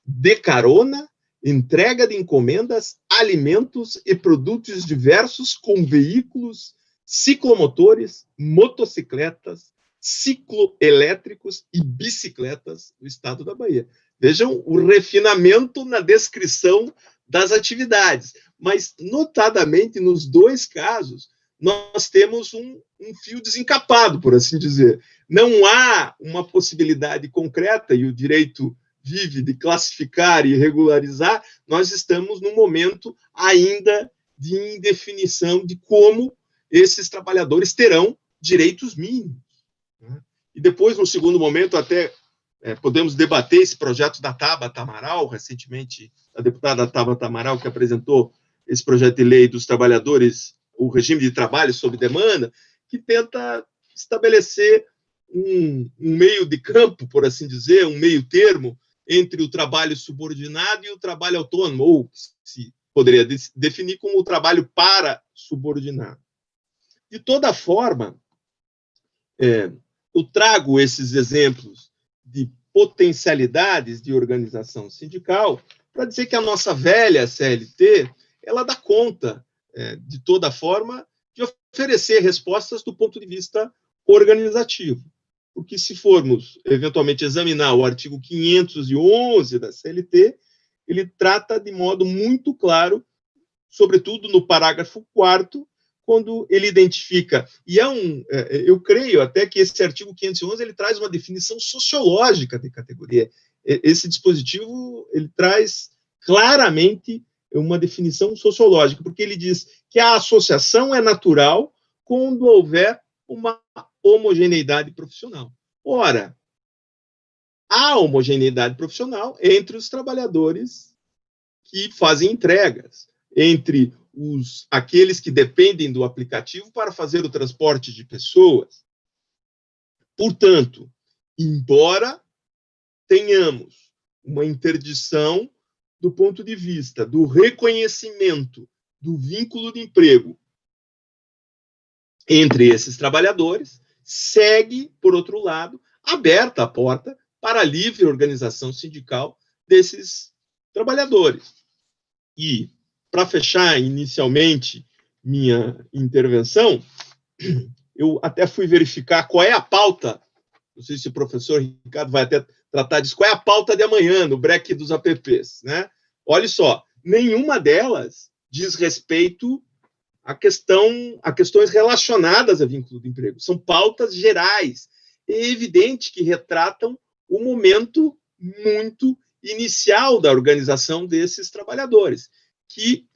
de carona, entrega de encomendas, alimentos e produtos diversos com veículos, ciclomotores, motocicletas, cicloelétricos e bicicletas do Estado da Bahia. Vejam o refinamento na descrição das atividades, mas, notadamente, nos dois casos, nós temos um fio desencapado, por assim dizer. Não há uma possibilidade concreta, e o direito vive de classificar e regularizar, nós estamos num momento ainda de indefinição de como esses trabalhadores terão direitos mínimos. E depois, no segundo momento, até podemos debater esse projeto da Tabata Amaral, recentemente a deputada Tabata Amaral, que apresentou esse projeto de lei dos trabalhadores, o regime de trabalho sob demanda, que tenta estabelecer um meio de campo, por assim dizer, um meio termo entre o trabalho subordinado e o trabalho autônomo, ou se poderia definir como o trabalho para subordinado. De toda forma, eu trago esses exemplos de potencialidades de organização sindical para dizer que a nossa velha CLT, ela dá conta, de toda forma, de oferecer respostas do ponto de vista organizativo. Porque se formos, eventualmente, examinar o artigo 511 da CLT, ele trata de modo muito claro, sobretudo no parágrafo 4º, quando ele identifica, e eu creio até que esse artigo 511 ele traz uma definição sociológica de categoria. Esse dispositivo ele traz claramente uma definição sociológica, porque ele diz que a associação é natural quando houver uma homogeneidade profissional. Ora, há homogeneidade profissional entre os trabalhadores que fazem entregas, entre aqueles que dependem do aplicativo para fazer o transporte de pessoas. Portanto, embora tenhamos uma interdição do ponto de vista do reconhecimento do vínculo de emprego entre esses trabalhadores, segue, por outro lado, aberta a porta para a livre organização sindical desses trabalhadores. E, para fechar inicialmente minha intervenção, eu até fui verificar qual é a pauta, não sei se o professor Ricardo vai até tratar disso, qual é a pauta de amanhã no break dos APPs, né? Olha só, nenhuma delas diz respeito a questões relacionadas a vínculo de emprego. São pautas gerais. É evidente que retratam o momento muito inicial da organização desses trabalhadores, que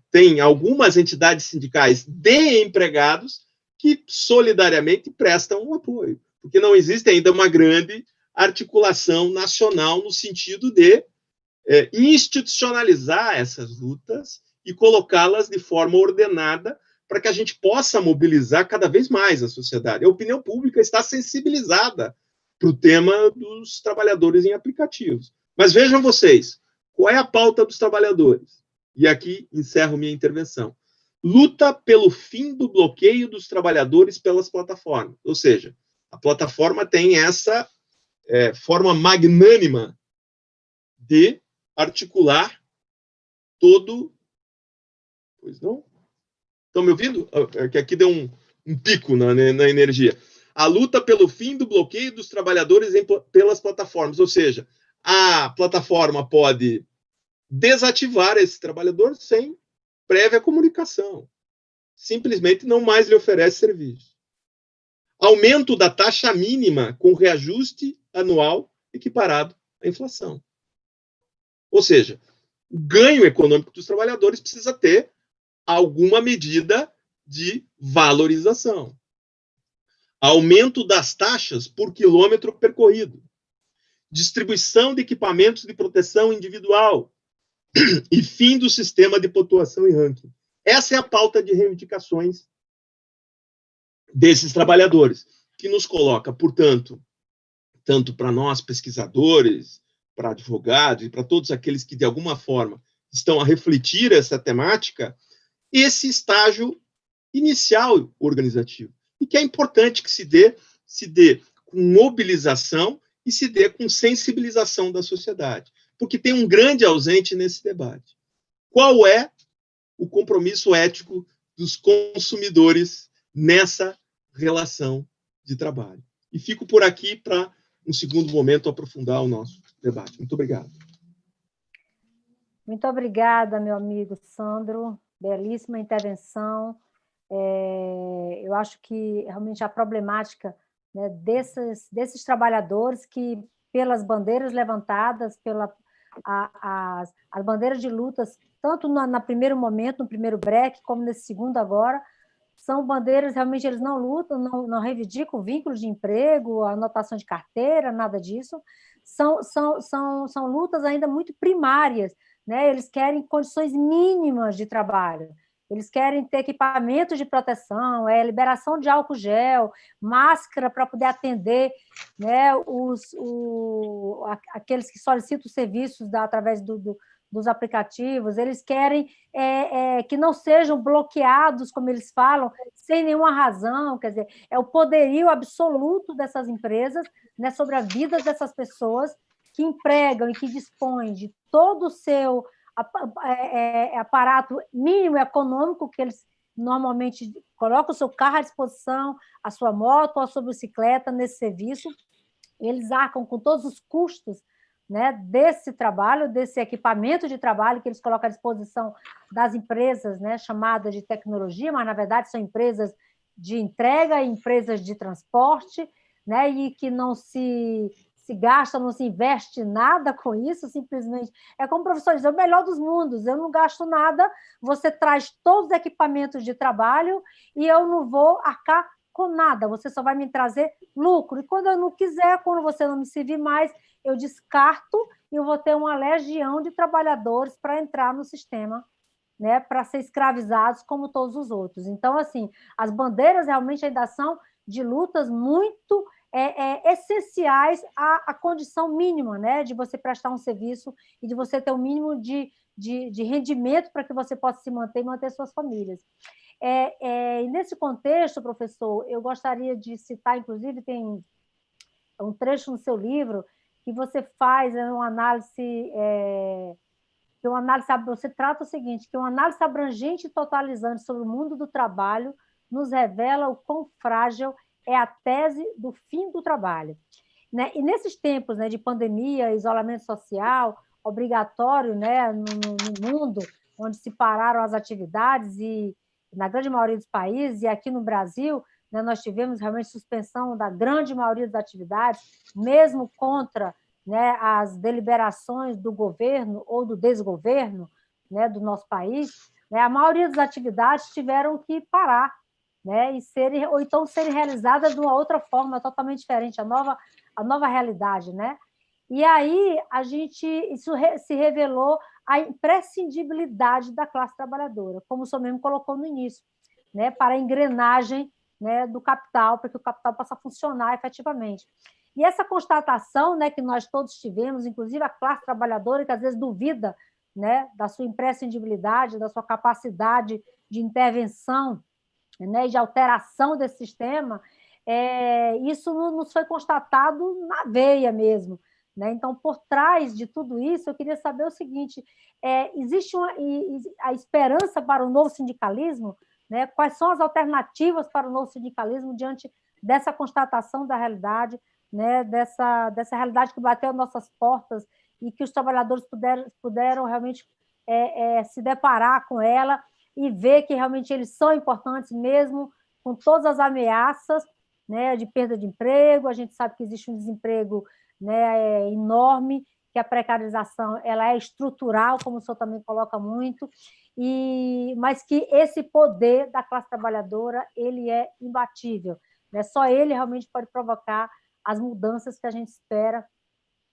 tem algumas entidades sindicais de empregados que solidariamente prestam um apoio, porque não existe ainda uma grande articulação nacional no sentido de institucionalizar essas lutas e colocá-las de forma ordenada para que a gente possa mobilizar cada vez mais a sociedade. A opinião pública está sensibilizada para o tema dos trabalhadores em aplicativos. Mas vejam vocês, qual é a pauta dos trabalhadores? E aqui encerro minha intervenção. Luta pelo fim do bloqueio dos trabalhadores pelas plataformas. Ou seja, a plataforma tem essa forma magnânima de articular todo... Pois não? Estão me ouvindo? Que aqui deu um pico na energia. A luta pelo fim do bloqueio dos trabalhadores pelas plataformas. Ou seja, a plataforma pode desativar esse trabalhador sem prévia comunicação. Simplesmente não mais lhe oferece serviço. Aumento da taxa mínima com reajuste anual equiparado à inflação. Ou seja, o ganho econômico dos trabalhadores precisa ter alguma medida de valorização. Aumento das taxas por quilômetro percorrido. Distribuição de equipamentos de proteção individual. E fim do sistema de pontuação e ranking. Essa é a pauta de reivindicações desses trabalhadores, que nos coloca, portanto, tanto para nós pesquisadores, para advogados e para todos aqueles que, de alguma forma, estão a refletir essa temática, esse estágio inicial organizativo. E que é importante que se dê com mobilização e se dê com sensibilização da sociedade. Porque tem um grande ausente nesse debate. Qual é o compromisso ético dos consumidores nessa relação de trabalho? E fico por aqui para, um segundo momento, aprofundar o nosso debate. Muito obrigado. Muito obrigada, meu amigo Sandro. Belíssima intervenção. Eu acho que realmente a problemática, né, desses trabalhadores que, pelas bandeiras levantadas, as bandeiras de lutas, tanto no primeiro momento, no primeiro break, como nesse segundo agora, são bandeiras, realmente eles não lutam, não reivindicam vínculo de emprego, anotação de carteira, nada disso. São lutas ainda muito primárias, né? Eles querem condições mínimas de trabalho, eles querem ter equipamento de proteção, liberação de álcool gel, máscara para poder atender, né, aqueles que solicitam serviços através dos aplicativos. Eles querem que não sejam bloqueados, como eles falam, sem nenhuma razão. Quer dizer, é o poderio absoluto dessas empresas, né, sobre a vida dessas pessoas que empregam e que dispõem de todo o seu aparato mínimo econômico, que eles normalmente colocam o seu carro à disposição, a sua moto ou a sua bicicleta nesse serviço. Eles arcam com todos os custos, né, desse trabalho, desse equipamento de trabalho que eles colocam à disposição das empresas, né, chamadas de tecnologia, mas, na verdade, são empresas de entrega, empresas de transporte, né, e que não se gasta, não se investe nada com isso, simplesmente. É como o professor diz, é o melhor dos mundos, eu não gasto nada, você traz todos os equipamentos de trabalho e eu não vou arcar com nada, você só vai me trazer lucro. E quando eu não quiser, quando você não me servir mais, eu descarto e eu vou ter uma legião de trabalhadores para entrar no sistema, né, para ser escravizados como todos os outros. Então, assim, as bandeiras realmente ainda são de lutas muito essenciais à condição mínima, né, de você prestar um serviço e de você ter um mínimo de rendimento para que você possa se manter e manter suas famílias. E nesse contexto, professor, eu gostaria de citar, inclusive, tem um trecho no seu livro que você faz uma análise, você trata o seguinte, que uma análise abrangente e totalizante sobre o mundo do trabalho nos revela o quão frágil é a tese do fim do trabalho. Né? E nesses tempos, né, de pandemia, isolamento social, obrigatório, né, no mundo, onde se pararam as atividades, e na grande maioria dos países, e aqui no Brasil, né, nós tivemos realmente suspensão da grande maioria das atividades, mesmo contra, né, as deliberações do governo ou do desgoverno, né, do nosso país, né, a maioria das atividades tiveram que parar, né, ou então serem realizadas de uma outra forma totalmente diferente, a nova realidade, né? E aí isso se revelou a imprescindibilidade da classe trabalhadora, como o senhor mesmo colocou no início, né, para a engrenagem, né, do capital, para que o capital possa funcionar efetivamente. E essa constatação, né, que nós todos tivemos, inclusive a classe trabalhadora, que às vezes duvida, né, da sua imprescindibilidade, da sua capacidade de intervenção, né, de alteração desse sistema, isso nos foi constatado na veia mesmo, né? Então, por trás de tudo isso, eu queria saber o seguinte: existe a esperança para o novo sindicalismo? Né? Quais são as alternativas para o novo sindicalismo diante dessa constatação da realidade, né? dessa realidade que bateu às nossas portas e que os trabalhadores puderam realmente se deparar com ela e ver que realmente eles são importantes mesmo com todas as ameaças, né, de perda de emprego. A gente sabe que existe um desemprego, né, enorme, que a precarização ela é estrutural, como o senhor também coloca muito, mas que esse poder da classe trabalhadora ele é imbatível, né? Só ele realmente pode provocar as mudanças que a gente espera,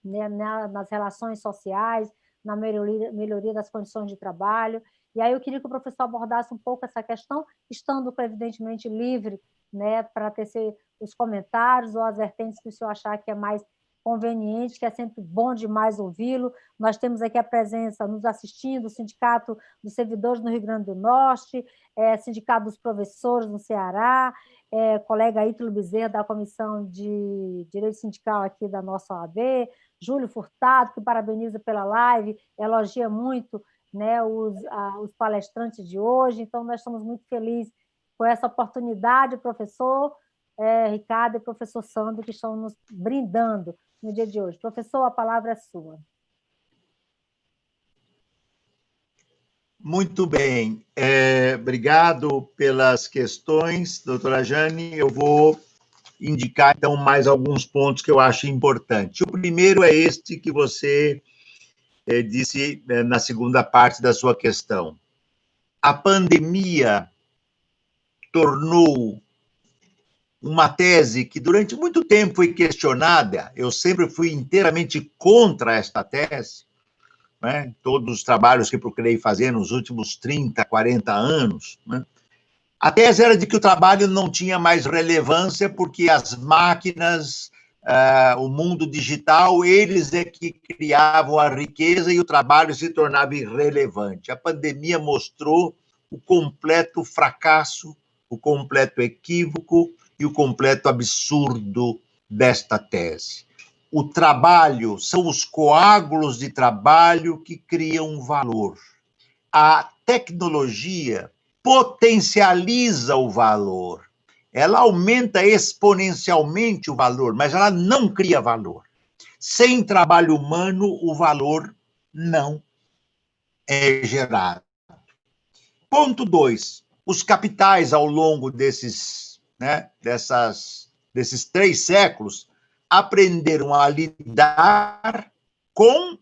né, nas relações sociais, na melhoria das condições de trabalho. E aí eu queria que o professor abordasse um pouco essa questão, estando, evidentemente, livre, né, para tecer os comentários ou as vertentes que o senhor achar que é mais conveniente, que é sempre bom demais ouvi-lo. Nós temos aqui a presença, nos assistindo, do Sindicato dos Servidores no Rio Grande do Norte, Sindicato dos Professores no Ceará, colega Ítalo Bezerra, da Comissão de Direito Sindical aqui da nossa OAB, Júlio Furtado, que parabeniza pela live, elogia muito, né, os palestrantes de hoje. Então, nós estamos muito felizes com essa oportunidade, professor Ricardo e professor Sandro, que estão nos brindando no dia de hoje. Professor, a palavra é sua. Muito bem. Obrigado pelas questões, doutora Jane. Eu vou indicar, então, mais alguns pontos que eu acho importantes. O primeiro é este que você disse na segunda parte da sua questão. A pandemia tornou uma tese que durante muito tempo foi questionada. Eu sempre fui inteiramente contra esta tese, né? Todos os trabalhos que procurei fazer nos últimos 30, 40 anos, né? A tese era de que o trabalho não tinha mais relevância porque as máquinas, o mundo digital, eles é que criavam a riqueza e o trabalho se tornava irrelevante. A pandemia mostrou o completo fracasso, o completo equívoco e o completo absurdo desta tese. O trabalho, são os coágulos de trabalho que criam valor. A tecnologia potencializa o valor. Ela aumenta exponencialmente o valor, mas ela não cria valor. Sem trabalho humano, o valor não é gerado. Ponto 2. Os capitais, ao longo desses 3 séculos, aprenderam a lidar com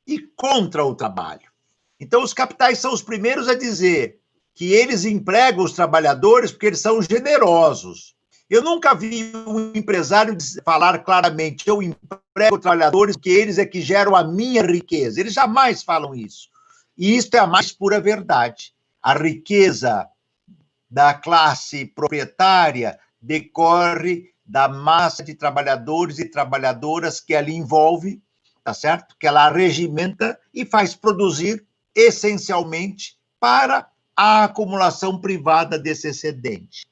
e contra o trabalho. Então, os capitais são os primeiros a dizer que eles empregam os trabalhadores porque eles são generosos. Eu nunca vi um empresário falar claramente: eu emprego trabalhadores porque eles é que geram a minha riqueza. Eles jamais falam isso. E isso é a mais pura verdade. A riqueza da classe proprietária decorre da massa de trabalhadores e trabalhadoras que ela envolve, tá certo? Que ela regimenta e faz produzir essencialmente para a acumulação privada desse excedente.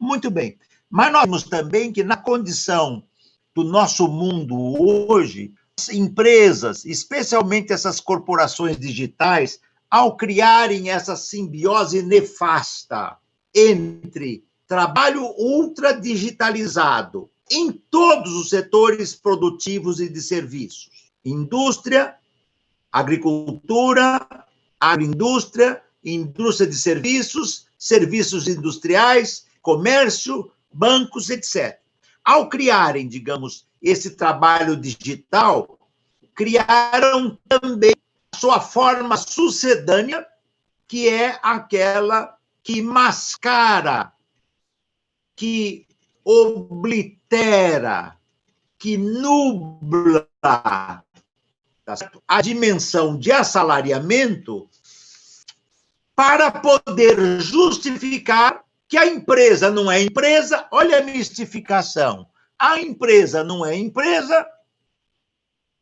Muito bem. Mas nós vemos também que, na condição do nosso mundo hoje, as empresas, especialmente essas corporações digitais, ao criarem essa simbiose nefasta entre trabalho ultradigitalizado em todos os setores produtivos e de serviços, indústria, agricultura, agroindústria, indústria de serviços, serviços industriais, comércio, bancos, etc. Ao criarem, digamos, esse trabalho digital, criaram também a sua forma sucedânea que é aquela que mascara, que oblitera, que nubla a dimensão de assalariamento para poder justificar que a empresa não é empresa. Olha a mistificação. A empresa não é empresa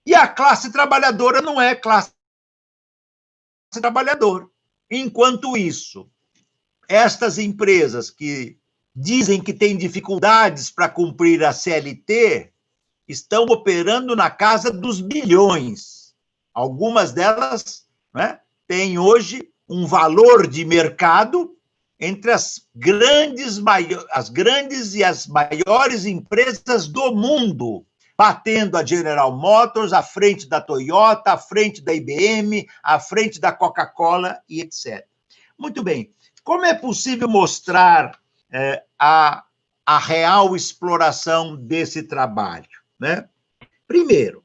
e a classe trabalhadora não é classe trabalhadora. Enquanto isso, estas empresas que dizem que têm dificuldades para cumprir a CLT estão operando na casa dos bilhões. Algumas delas, né, têm hoje um valor de mercado entre as grandes e as maiores empresas do mundo, batendo a General Motors, à frente da Toyota, à frente da IBM, à frente da Coca-Cola e etc. Muito bem. Como é possível mostrar a real exploração desse trabalho, né? Primeiro,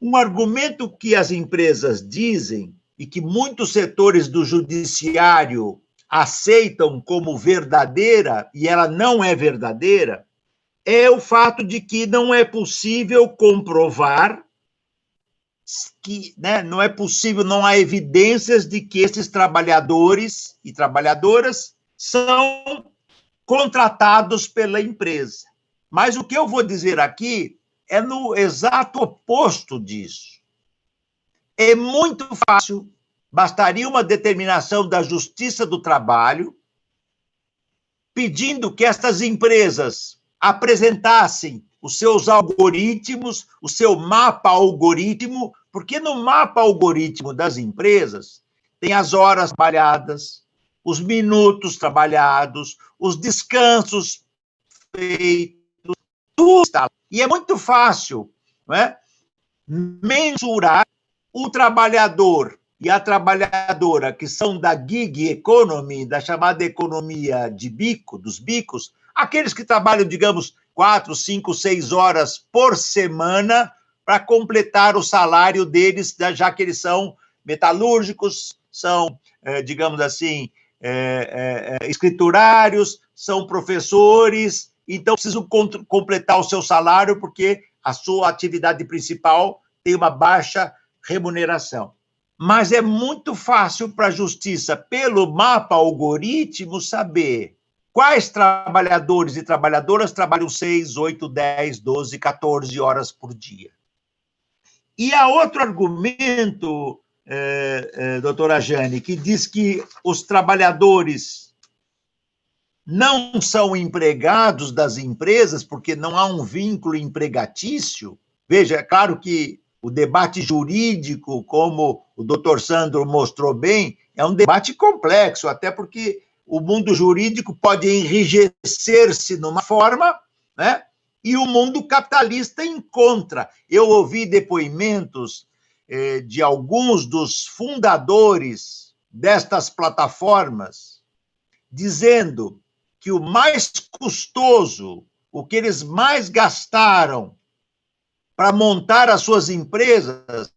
um argumento que as empresas dizem e que muitos setores do judiciário aceitam como verdadeira, e ela não é verdadeira, é o fato de que não é possível comprovar que, né, não é possível, não há evidências de que esses trabalhadores e trabalhadoras são contratados pela empresa. Mas o que eu vou dizer aqui é no exato oposto disso. É muito fácil, bastaria uma determinação da Justiça do Trabalho pedindo que estas empresas apresentassem os seus algoritmos, o seu mapa algoritmo, porque no mapa algoritmo das empresas tem as horas trabalhadas, os minutos trabalhados, os descansos feitos, tudo está. E é muito fácil, não é, mensurar o trabalhador e a trabalhadora que são da gig economy, da chamada economia de bico, dos bicos, aqueles que trabalham, digamos, 4, 5, 6 horas por semana para completar o salário deles, já que eles são metalúrgicos, são, digamos assim, escriturários, são professores, então precisam completar o seu salário porque a sua atividade principal tem uma baixa remuneração. Mas é muito fácil para a justiça, pelo mapa algoritmo, saber quais trabalhadores e trabalhadoras trabalham 6, 8, 10, 12, 14 horas por dia. E há outro argumento, doutora Jane, que diz que os trabalhadores não são empregados das empresas porque não há um vínculo empregatício. Veja, é claro que o debate jurídico, como o doutor Sandro mostrou bem, é um debate complexo, até porque o mundo jurídico pode enrijecer-se numa forma, né? E o mundo capitalista encontra. Eu ouvi depoimentos de alguns dos fundadores destas plataformas dizendo que o mais custoso, o que eles mais gastaram para montar as suas empresas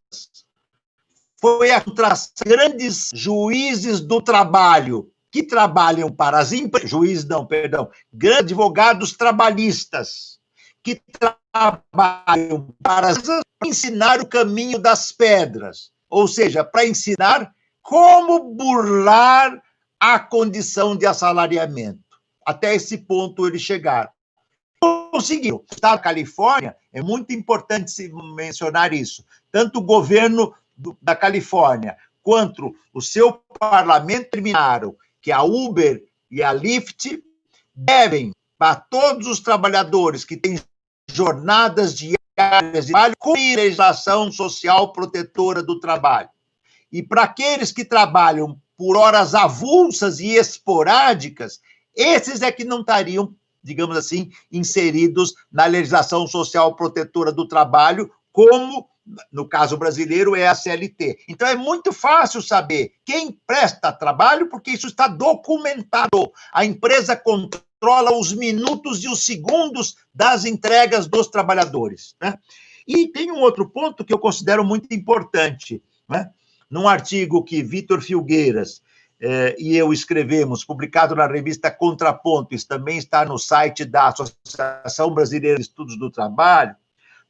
foi a contratação de grandes juízes do trabalho, que trabalham para as empresas, grandes advogados trabalhistas, que trabalham para ensinar o caminho das pedras, ou seja, para ensinar como burlar a condição de assalariamento. Até esse ponto eles chegaram. Conseguiram. O Estado da Califórnia, é muito importante se mencionar isso, tanto o governo da Califórnia quanto o seu parlamento determinaram que a Uber e a Lyft devem, para todos os trabalhadores que têm jornadas diárias de trabalho, cumprir a legislação social protetora do trabalho. E para aqueles que trabalham por horas avulsas e esporádicas, esses é que não estariam, digamos assim, inseridos na legislação social protetora do trabalho, como, no caso brasileiro, é a CLT. Então, é muito fácil saber quem presta trabalho, porque isso está documentado. A empresa controla os minutos e os segundos das entregas dos trabalhadores, né? E tem um outro ponto que eu considero muito importante, né? Num artigo que Vitor Filgueiras e eu escrevemos, publicado na revista Contraponto, isso também está no site da Associação Brasileira de Estudos do Trabalho,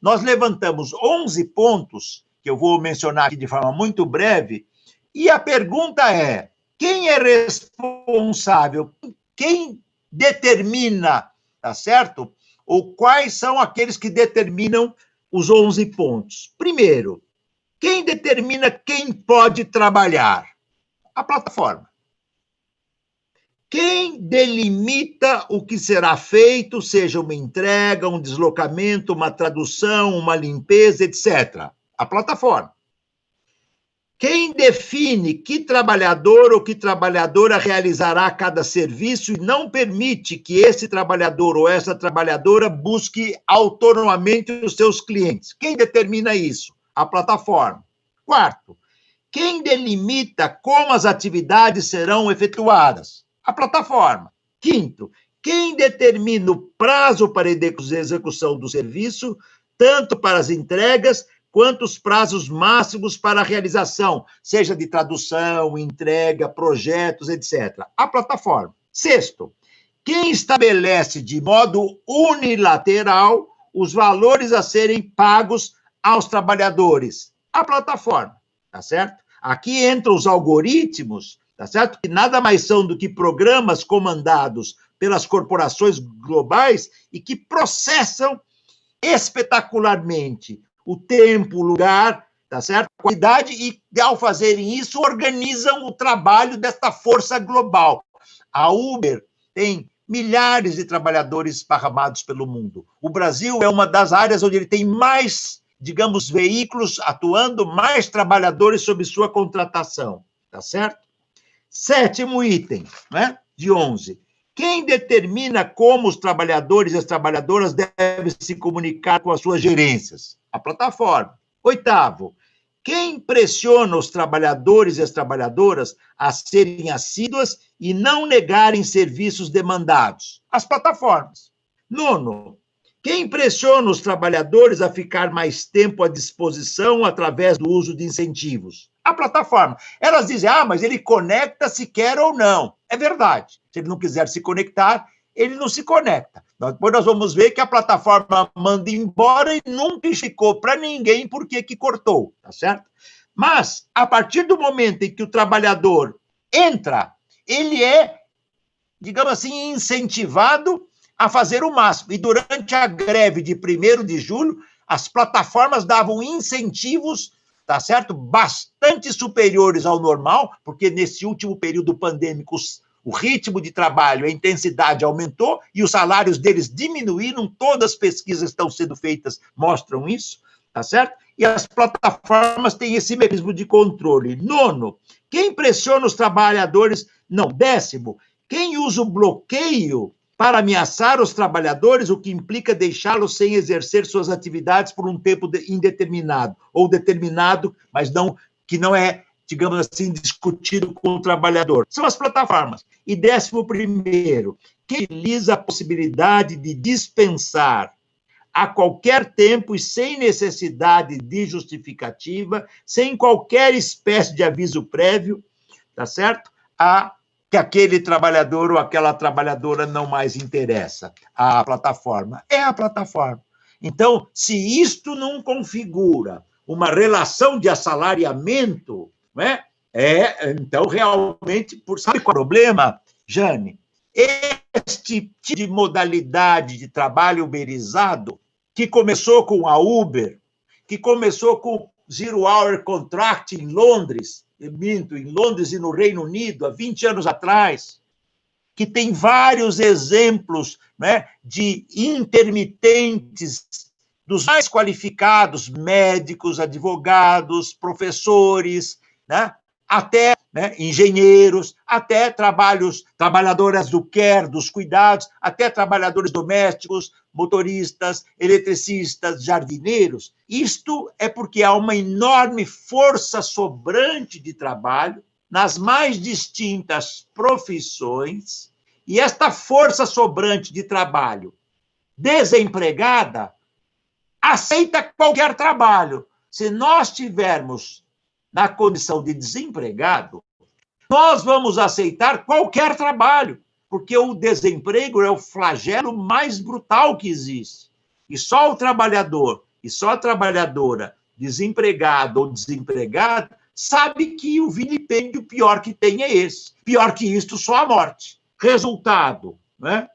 nós levantamos 11 pontos, que eu vou mencionar aqui de forma muito breve, e a pergunta é, quem é responsável, quem determina, tá certo? Ou quais são aqueles que determinam os 11 pontos? Primeiro, quem determina quem pode trabalhar? A plataforma. Quem delimita o que será feito, seja uma entrega, um deslocamento, uma tradução, uma limpeza, etc. A plataforma. Quem define que trabalhador ou que trabalhadora realizará cada serviço e não permite que esse trabalhador ou essa trabalhadora busque autonomamente os seus clientes? Quem determina isso? A plataforma. Quarto, quem delimita como as atividades serão efetuadas? A plataforma. Quinto, quem determina o prazo para a execução do serviço, tanto para as entregas quanto os prazos máximos para a realização, seja de tradução, entrega, projetos, etc. A plataforma. Sexto, quem estabelece de modo unilateral os valores a serem pagos aos trabalhadores? A plataforma, tá certo? Aqui entram os algoritmos, tá certo? Que nada mais são do que programas comandados pelas corporações globais e que processam espetacularmente o tempo, o lugar, tá certo? A qualidade, e, ao fazerem isso, organizam o trabalho desta força global. A Uber tem milhares de trabalhadores esparramados pelo mundo. O Brasil é uma das áreas onde ele tem mais, digamos, veículos atuando, mais trabalhadores sob sua contratação, tá certo? Sétimo item, né, de 11. Quem determina como os trabalhadores e as trabalhadoras devem se comunicar com as suas gerências? A plataforma. Oitavo, quem pressiona os trabalhadores e as trabalhadoras a serem assíduas e não negarem serviços demandados? As plataformas. Nono, quem pressiona os trabalhadores a ficar mais tempo à disposição através do uso de incentivos? A plataforma. Elas dizem, mas ele conecta se quer ou não. É verdade. Se ele não quiser se conectar, ele não se conecta. Depois nós vamos ver que a plataforma manda embora e nunca explicou para ninguém por que cortou, tá certo? Mas, a partir do momento em que o trabalhador entra, ele é, digamos assim, incentivado a fazer o máximo. E durante a greve de 1º de julho, as plataformas davam incentivos, tá certo? Bastante superiores ao normal, porque nesse último período pandêmico o ritmo de trabalho, a intensidade aumentou e os salários deles diminuíram. Todas as pesquisas que estão sendo feitas mostram isso, tá certo? E as plataformas têm esse mecanismo de controle. Nono, quem pressiona os trabalhadores? Não. Décimo, quem usa o bloqueio para ameaçar os trabalhadores, o que implica deixá-los sem exercer suas atividades por um tempo indeterminado, ou determinado, mas não, que não é, digamos assim, discutido com o trabalhador. São as plataformas. E 11º, quem utiliza a possibilidade de dispensar a qualquer tempo e sem necessidade de justificativa, sem qualquer espécie de aviso prévio, tá certo? Que aquele trabalhador ou aquela trabalhadora não mais interessa. A plataforma. É a plataforma. Então, se isto não configura uma relação de assalariamento, né? Então, realmente, sabe qual é o problema, Jane? Este tipo de modalidade de trabalho uberizado, que começou com a Uber, que começou com o Zero Hour Contract em Londres e no Reino Unido, há 20 anos atrás, que tem vários exemplos, né, de intermitentes dos mais qualificados, médicos, advogados, professores, né, até, né, engenheiros, até trabalhadoras do care, dos cuidados, até trabalhadores domésticos, motoristas, eletricistas, jardineiros. Isto é porque há uma enorme força sobrante de trabalho nas mais distintas profissões, e esta força sobrante de trabalho desempregada aceita qualquer trabalho. Se nós tivermos na condição de desempregado, nós vamos aceitar qualquer trabalho, porque o desemprego é o flagelo mais brutal que existe. E só o trabalhador e só a trabalhadora, desempregado ou desempregada, sabe que o vilipêndio pior que tem é esse. Pior que isto, só a morte. Resultado, né?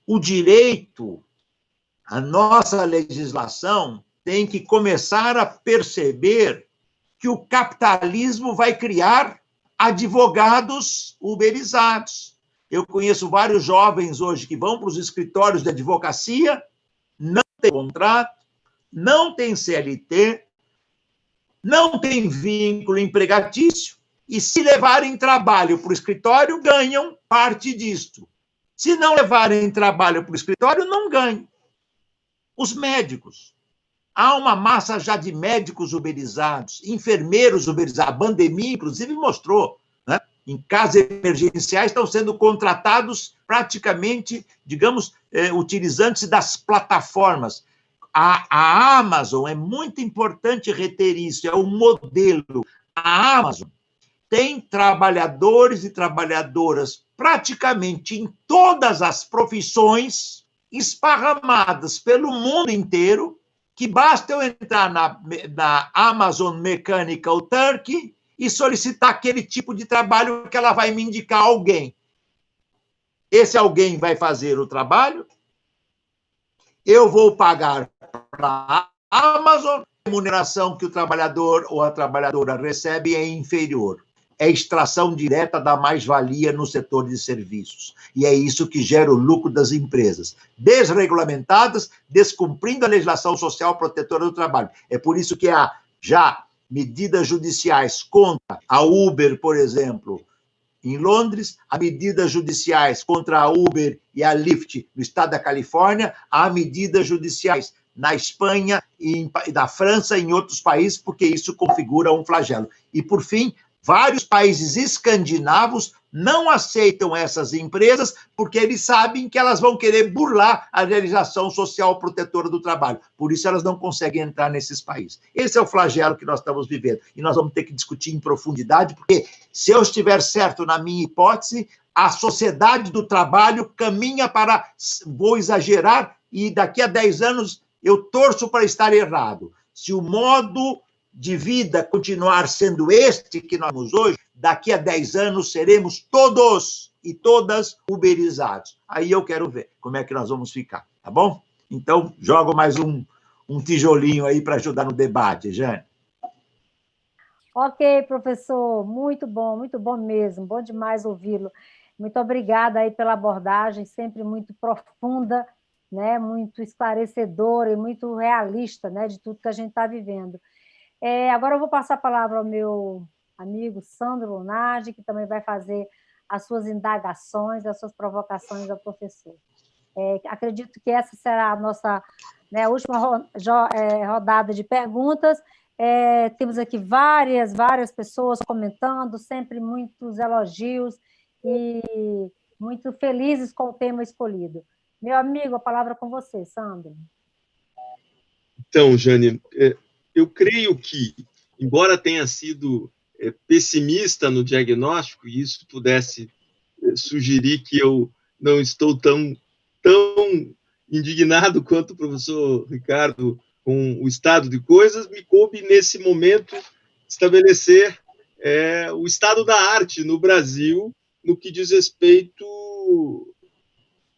O direito, a nossa legislação tem que começar a perceber que o capitalismo vai criar advogados uberizados. Eu conheço vários jovens hoje que vão para os escritórios de advocacia, não tem contrato, não tem CLT, não tem vínculo empregatício, e se levarem trabalho para o escritório, ganham parte disto. Se não levarem trabalho para o escritório, não ganham. Os médicos. Há uma massa já de médicos uberizados, enfermeiros uberizados. A pandemia, inclusive, mostrou, né? Em casos emergenciais, estão sendo contratados praticamente, digamos, utilizando-se das plataformas. A Amazon, é muito importante reter isso, é um modelo. A Amazon tem trabalhadores e trabalhadoras praticamente em todas as profissões, esparramadas pelo mundo inteiro, que basta eu entrar na Amazon Mechanical Turkey e solicitar aquele tipo de trabalho que ela vai me indicar alguém. Esse alguém vai fazer o trabalho, eu vou pagar para a Amazon, a remuneração que o trabalhador ou a trabalhadora recebe é inferior. É extração direta da mais-valia no setor de serviços. E é isso que gera o lucro das empresas, desregulamentadas, descumprindo a legislação social protetora do trabalho. É por isso que há já medidas judiciais contra a Uber, por exemplo, em Londres, há medidas judiciais contra a Uber e a Lyft no estado da Califórnia, há medidas judiciais na Espanha e na França e em outros países, porque isso configura um flagelo. E, por fim, vários países escandinavos não aceitam essas empresas porque eles sabem que elas vão querer burlar a legislação social protetora do trabalho. Por isso, elas não conseguem entrar nesses países. Esse é o flagelo que nós estamos vivendo. E nós vamos ter que discutir em profundidade, porque se eu estiver certo na minha hipótese, a sociedade do trabalho caminha para, vou exagerar, e daqui a 10 anos eu torço para estar errado. Se o modo de vida continuar sendo este que nós temos hoje, daqui a 10 anos seremos todos e todas uberizados. Aí eu quero ver como é que nós vamos ficar, tá bom? Então, jogo mais um tijolinho aí para ajudar no debate, Jane. Ok, professor, muito bom mesmo, bom demais ouvi-lo. Muito obrigada aí pela abordagem, sempre muito profunda, né, muito esclarecedora e muito realista, né, de tudo que a gente está vivendo. Agora eu vou passar a palavra ao meu amigo Sandro Lunardi, que também vai fazer as suas indagações, as suas provocações ao professor. Acredito que essa será a nossa, né, última rodada de perguntas. Temos aqui várias pessoas comentando, sempre muitos elogios e muito felizes com o tema escolhido. Meu amigo, a palavra é com você, Sandro. Então, Jane, eu creio que, embora tenha sido pessimista no diagnóstico, e isso pudesse sugerir que eu não estou tão indignado quanto o professor Ricardo com o estado de coisas, me coube, nesse momento, estabelecer o estado da arte no Brasil, no que diz respeito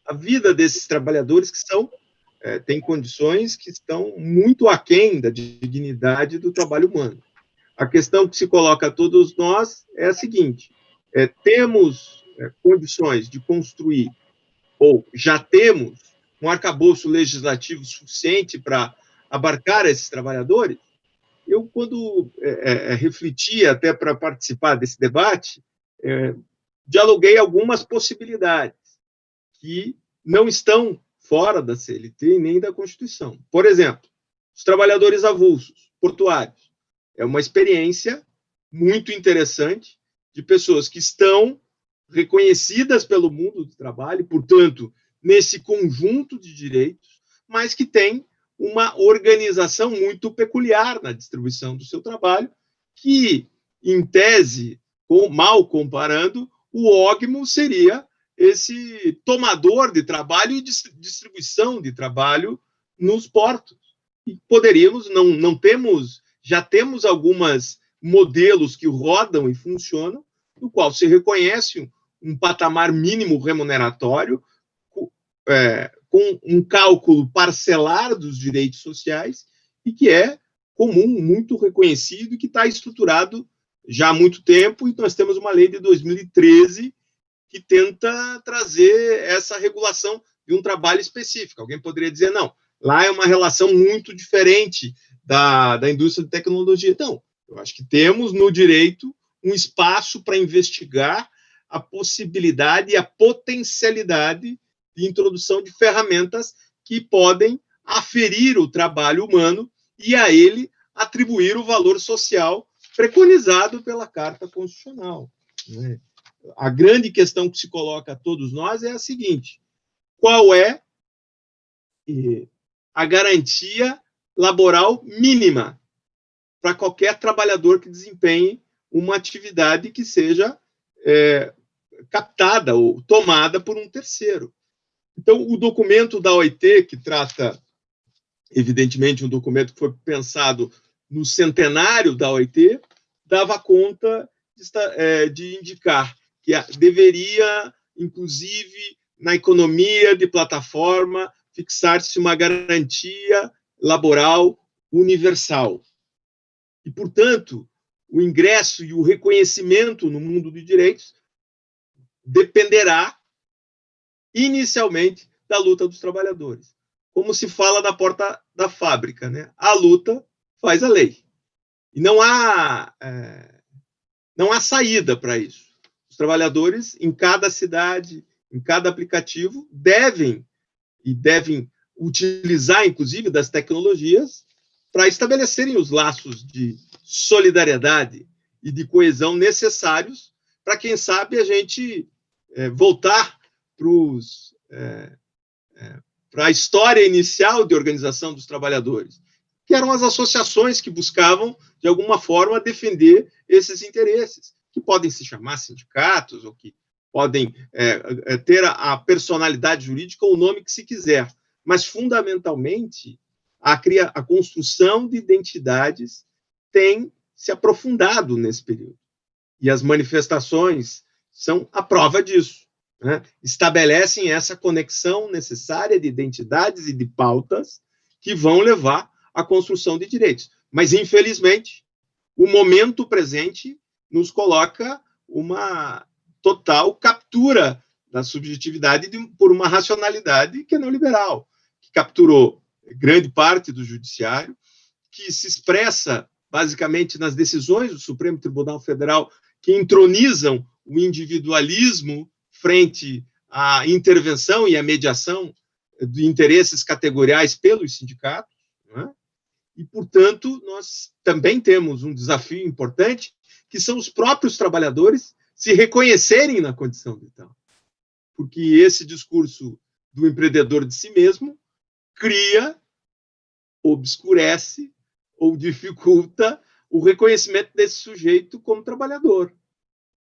à vida desses trabalhadores que têm condições que estão muito aquém da dignidade do trabalho humano. A questão que se coloca a todos nós é a seguinte: temos condições de construir, ou já temos, um arcabouço legislativo suficiente para abarcar esses trabalhadores? Eu, quando refleti até para participar desse debate, dialoguei algumas possibilidades que não estão fora da CLT nem da Constituição. Por exemplo, os trabalhadores avulsos, portuários. É uma experiência muito interessante de pessoas que estão reconhecidas pelo mundo do trabalho, portanto, nesse conjunto de direitos, mas que têm uma organização muito peculiar na distribuição do seu trabalho, que, em tese, mal comparando, o ógmo seria esse tomador de trabalho e distribuição de trabalho nos portos. E poderíamos, já temos alguns modelos que rodam e funcionam, no qual se reconhece um patamar mínimo remuneratório, com um cálculo parcelar dos direitos sociais, e que é comum, muito reconhecido, e que está estruturado já há muito tempo, e nós temos uma lei de 2013 que tenta trazer essa regulação de um trabalho específico. Alguém poderia dizer, não, lá é uma relação muito diferente da indústria de tecnologia. Então, eu acho que temos no direito um espaço para investigar a possibilidade e a potencialidade de introdução de ferramentas que podem aferir o trabalho humano e a ele atribuir o valor social preconizado pela Carta Constitucional, né? A grande questão que se coloca a todos nós é a seguinte: qual é a garantia laboral mínima para qualquer trabalhador que desempenhe uma atividade que seja captada ou tomada por um terceiro? Então, o documento da OIT, que trata, evidentemente, um documento que foi pensado no centenário da OIT, dava conta de indicar que deveria, inclusive, na economia de plataforma, fixar-se uma garantia laboral universal. E, portanto, o ingresso e o reconhecimento no mundo dos direitos dependerá, inicialmente, da luta dos trabalhadores. Como se fala na porta da fábrica, né? A luta faz a lei. E não há saída para isso. Os trabalhadores, em cada cidade, em cada aplicativo, devem utilizar, inclusive, das tecnologias para estabelecerem os laços de solidariedade e de coesão necessários para, quem sabe, a gente voltar para a história inicial de organização dos trabalhadores, que eram as associações que buscavam, de alguma forma, defender esses interesses, que podem se chamar sindicatos, ou que podem ter a personalidade jurídica ou o nome que se quiser, mas, fundamentalmente, a construção de identidades tem se aprofundado nesse período. E as manifestações são a prova disso, né? Estabelecem essa conexão necessária de identidades e de pautas que vão levar à construção de direitos. Mas, infelizmente, o momento presente nos coloca uma total captura da subjetividade por uma racionalidade que é neoliberal, que capturou grande parte do judiciário, que se expressa basicamente nas decisões do Supremo Tribunal Federal, que entronizam o individualismo frente à intervenção e à mediação de interesses categoriais pelos sindicatos, né? E, portanto, nós também temos um desafio importante, que são os próprios trabalhadores se reconhecerem na condição de tal. Porque esse discurso do empreendedor de si mesmo cria, obscurece ou dificulta o reconhecimento desse sujeito como trabalhador.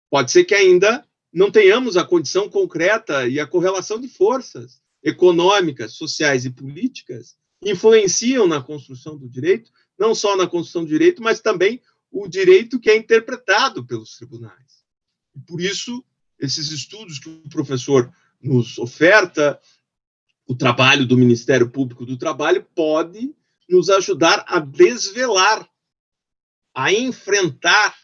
Pode ser que ainda não tenhamos a condição concreta e a correlação de forças econômicas, sociais e políticas influenciam na construção do direito, não só na construção do direito, mas também o direito que é interpretado pelos tribunais. E por isso, esses estudos que o professor nos oferta, o trabalho do Ministério Público do Trabalho pode nos ajudar a desvelar, a enfrentar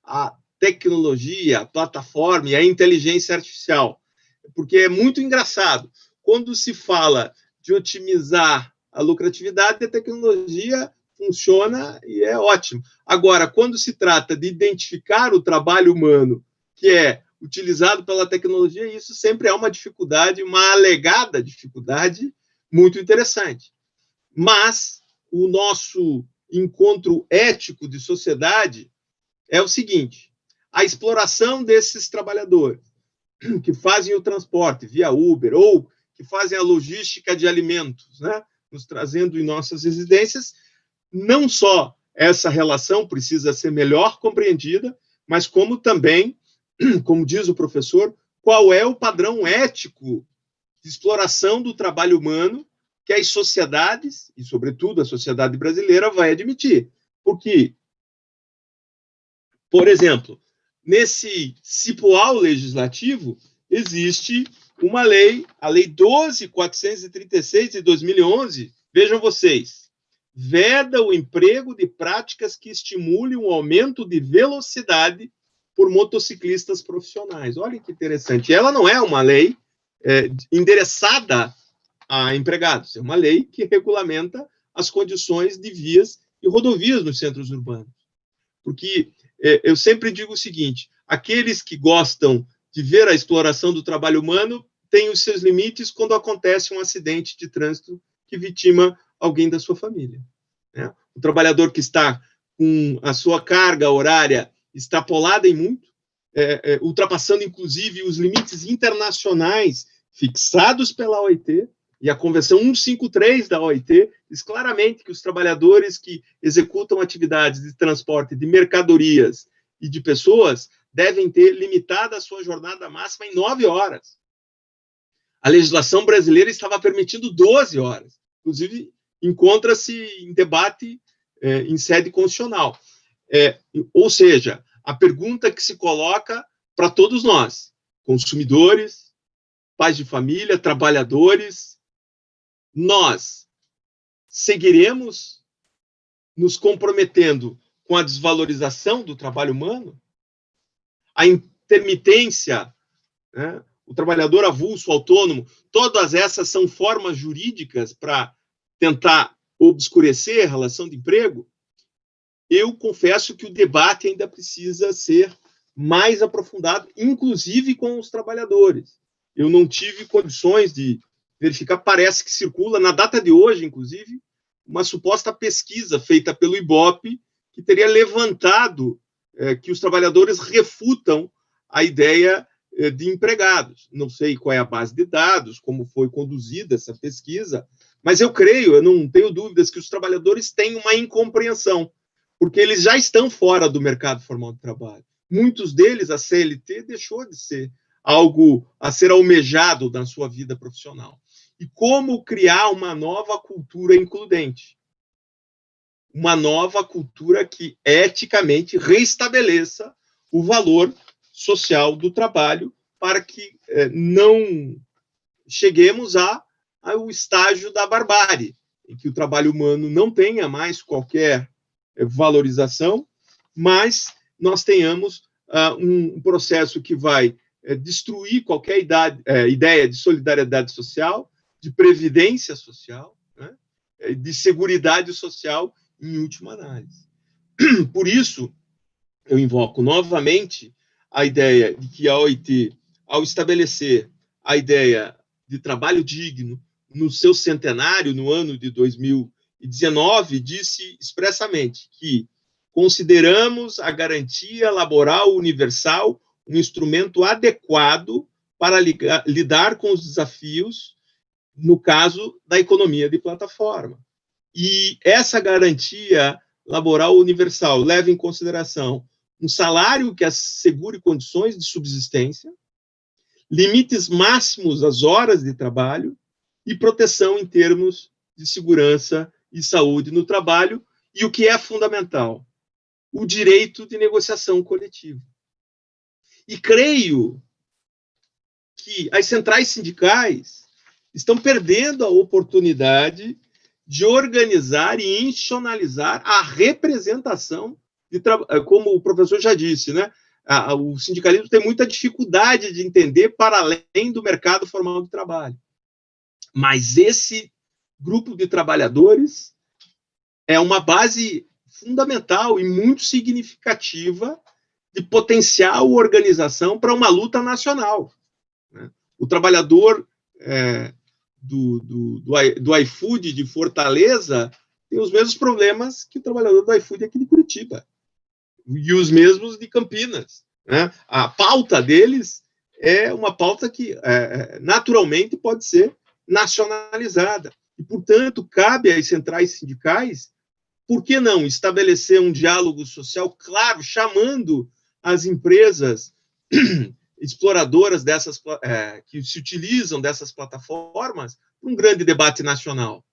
a tecnologia, a plataforma e a inteligência artificial. Porque é muito engraçado. Quando se fala de otimizar a lucratividade, a tecnologia funciona e é ótimo. Agora, quando se trata de identificar o trabalho humano que é utilizado pela tecnologia, isso sempre é uma dificuldade, uma alegada dificuldade muito interessante. Mas o nosso encontro ético de sociedade é o seguinte: a exploração desses trabalhadores que fazem o transporte via Uber ou que fazem a logística de alimentos, né, nos trazendo em nossas residências, não só essa relação precisa ser melhor compreendida, mas como também, como diz o professor, qual é o padrão ético de exploração do trabalho humano que as sociedades, e sobretudo a sociedade brasileira, vai admitir. Porque, por exemplo, nesse cipoal legislativo, existe uma lei, a Lei 12.436 de 2011, vejam vocês, veda o emprego de práticas que estimulem um aumento de velocidade por motociclistas profissionais. Olha que interessante. Ela não é uma lei endereçada a empregados, é uma lei que regulamenta as condições de vias e rodovias nos centros urbanos. Porque eu sempre digo o seguinte, aqueles que gostam de ver a exploração do trabalho humano têm os seus limites quando acontece um acidente de trânsito que vitima alguém da sua família. Né? O trabalhador que está com a sua carga horária extrapolada em muito, ultrapassando, inclusive, os limites internacionais fixados pela OIT, e a Convenção 153 da OIT diz claramente que os trabalhadores que executam atividades de transporte de mercadorias e de pessoas devem ter limitada a sua jornada máxima em 9 horas. A legislação brasileira estava permitindo 12 horas. Inclusive, encontra-se em debate em sede constitucional. Ou seja, a pergunta que se coloca para todos nós, consumidores, pais de família, trabalhadores, nós seguiremos nos comprometendo com a desvalorização do trabalho humano? A intermitência, né? O trabalhador avulso, autônomo, todas essas são formas jurídicas para tentar obscurecer a relação de emprego? Eu confesso que o debate ainda precisa ser mais aprofundado, inclusive com os trabalhadores. Eu não tive condições de verificar, parece que circula, na data de hoje, inclusive, uma suposta pesquisa feita pelo IBOPE que teria levantado que os trabalhadores refutam a ideia de empregados. Não sei qual é a base de dados, como foi conduzida essa pesquisa, mas eu creio, eu não tenho dúvidas que os trabalhadores têm uma incompreensão, porque eles já estão fora do mercado formal de trabalho. Muitos deles, a CLT deixou de ser algo a ser almejado na sua vida profissional. E como criar uma nova cultura includente? Uma nova cultura que eticamente reestabeleça o valor social do trabalho para que não cheguemos ao estágio da barbárie, em que o trabalho humano não tenha mais qualquer valorização, mas nós tenhamos um processo que vai destruir qualquer ideia de solidariedade social, de previdência social, né, de seguridade social, em última análise. Por isso, eu invoco novamente a ideia de que a OIT, ao estabelecer a ideia de trabalho digno no seu centenário, no ano de 2019, disse expressamente que consideramos a garantia laboral universal um instrumento adequado para lidar com os desafios no caso da economia de plataforma. E essa garantia laboral universal leva em consideração um salário que assegure condições de subsistência, limites máximos às horas de trabalho e proteção em termos de segurança e saúde no trabalho, e o que é fundamental, o direito de negociação coletiva. E creio que as centrais sindicais estão perdendo a oportunidade de organizar e institucionalizar a representação, como o professor já disse, né? O sindicalismo tem muita dificuldade de entender para além do mercado formal de trabalho. Mas esse grupo de trabalhadores é uma base fundamental e muito significativa de potencial organização para uma luta nacional. Né? O trabalhador do iFood de Fortaleza tem os mesmos problemas que o trabalhador do iFood aqui de Curitiba, e os mesmos de Campinas. Né? A pauta deles é uma pauta que naturalmente pode ser nacionalizada. E, portanto, cabe às centrais sindicais, por que não estabelecer um diálogo social claro, chamando as empresas exploradoras que se utilizam dessas plataformas para um grande debate nacional.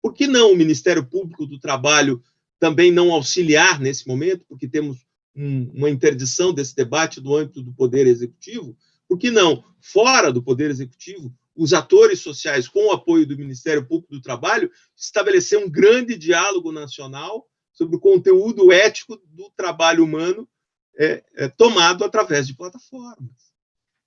Por que não o Ministério Público do Trabalho também não auxiliar nesse momento, porque temos uma interdição desse debate no âmbito do Poder Executivo? Por que não, fora do Poder Executivo, os atores sociais, com o apoio do Ministério Público do Trabalho, estabelecer um grande diálogo nacional sobre o conteúdo ético do trabalho humano tomado através de plataformas?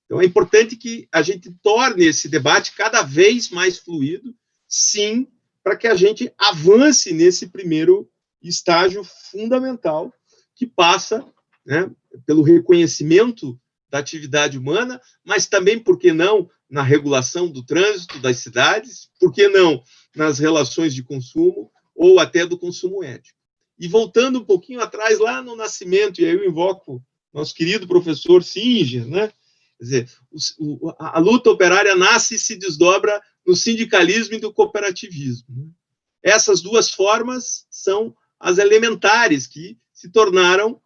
Então, é importante que a gente torne esse debate cada vez mais fluido, sim, para que a gente avance nesse primeiro estágio fundamental, que passa, né, pelo reconhecimento da atividade humana, mas também, por que não, na regulação do trânsito das cidades, por que não nas relações de consumo ou até do consumo ético. E voltando um pouquinho atrás, lá no nascimento, e aí eu invoco nosso querido professor Singer, né? Quer dizer, a luta operária nasce e se desdobra no sindicalismo e do cooperativismo, né? Essas duas formas são as elementares que se tornaram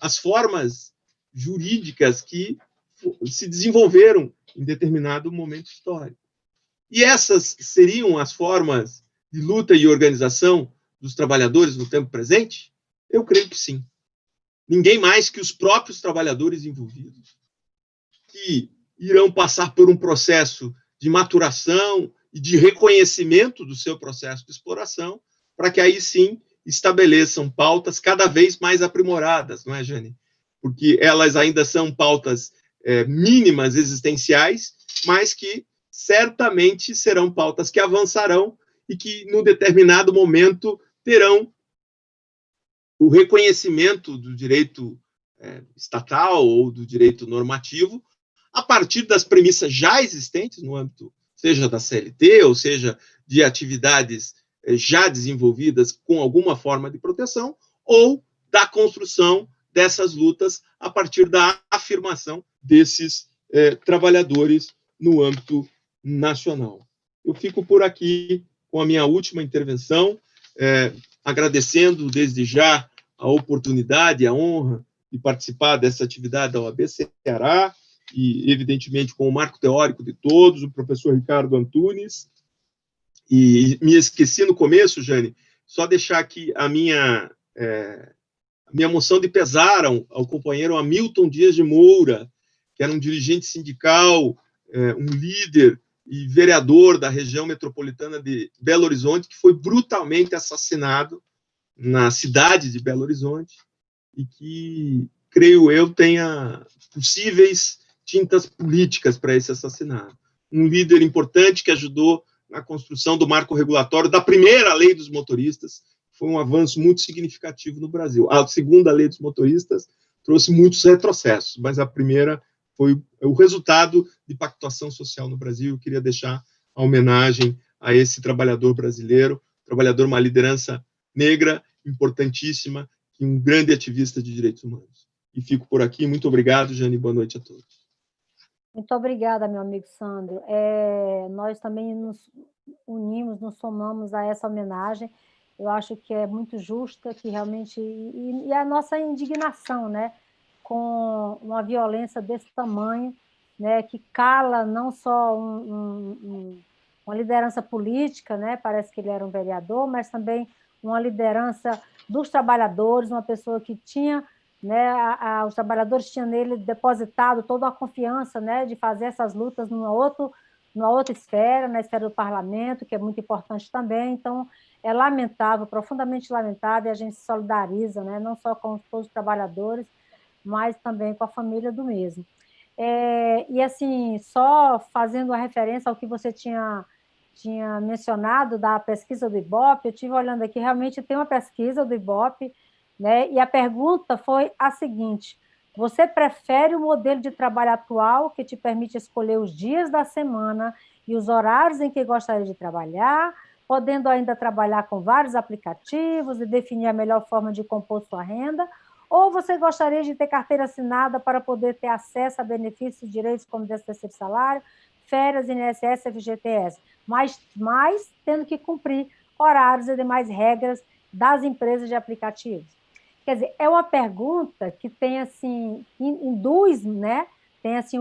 as formas jurídicas que se desenvolveram em determinado momento histórico. E essas seriam as formas de luta e organização dos trabalhadores no tempo presente? Eu creio que sim. Ninguém mais que os próprios trabalhadores envolvidos, que irão passar por um processo de maturação e de reconhecimento do seu processo de exploração, para que aí sim estabeleçam pautas cada vez mais aprimoradas, não é, Jane? Porque elas ainda são pautas mínimas existenciais, mas que certamente serão pautas que avançarão e que, num determinado momento, terão o reconhecimento do direito estatal ou do direito normativo a partir das premissas já existentes no âmbito, seja da CLT, ou seja, de atividades já desenvolvidas com alguma forma de proteção, ou da construção dessas lutas a partir da afirmação desses trabalhadores no âmbito nacional. Eu fico por aqui com a minha última intervenção, agradecendo desde já a oportunidade, a honra de participar dessa atividade da OAB Ceará, e, evidentemente, com o marco teórico de todos, o professor Ricardo Antunes. E me esqueci no começo, Jane, só deixar aqui a minha moção de pesar ao companheiro Hamilton Dias de Moura, que era um dirigente sindical, um líder e vereador da região metropolitana de Belo Horizonte, que foi brutalmente assassinado na cidade de Belo Horizonte, e que, creio eu, tenha possíveis tintas políticas para esse assassinato. Um líder importante que ajudou na construção do marco regulatório da primeira lei dos motoristas, foi um avanço muito significativo no Brasil. A segunda lei dos motoristas trouxe muitos retrocessos, mas a primeira foi o resultado de pactuação social no Brasil. Eu queria deixar a homenagem a esse trabalhador brasileiro, uma liderança negra importantíssima, e um grande ativista de direitos humanos. E fico por aqui. Muito obrigado, Jane. Boa noite a todos. Muito obrigada, meu amigo Sandro. Nós também nos unimos, nos somamos a essa homenagem. Eu acho que é muito justa, que realmente... E a nossa indignação, né, com uma violência desse tamanho, né, que cala não só uma liderança política, né, parece que ele era um vereador, mas também uma liderança dos trabalhadores, uma pessoa que tinha... Né, os trabalhadores tinham nele depositado toda a confiança, né, de fazer essas lutas numa outra esfera, na esfera do parlamento, que é muito importante também. Então, é lamentável, profundamente lamentável, e a gente se solidariza, né, não só com todos os trabalhadores, mas também com a família do mesmo. E, assim, só fazendo a referência ao que você tinha mencionado da pesquisa do Ibope, eu estive olhando aqui, realmente tem uma pesquisa do Ibope, né? E a pergunta foi a seguinte: você prefere o modelo de trabalho atual, que te permite escolher os dias da semana e os horários em que gostaria de trabalhar, podendo ainda trabalhar com vários aplicativos e definir a melhor forma de compor sua renda, ou você gostaria de ter carteira assinada para poder ter acesso a benefícios e direitos como 13º salário, férias, INSS, FGTS, mas tendo que cumprir horários e demais regras das empresas de aplicativos? Quer dizer, é uma pergunta que tem, assim, induz, né? Tem, assim,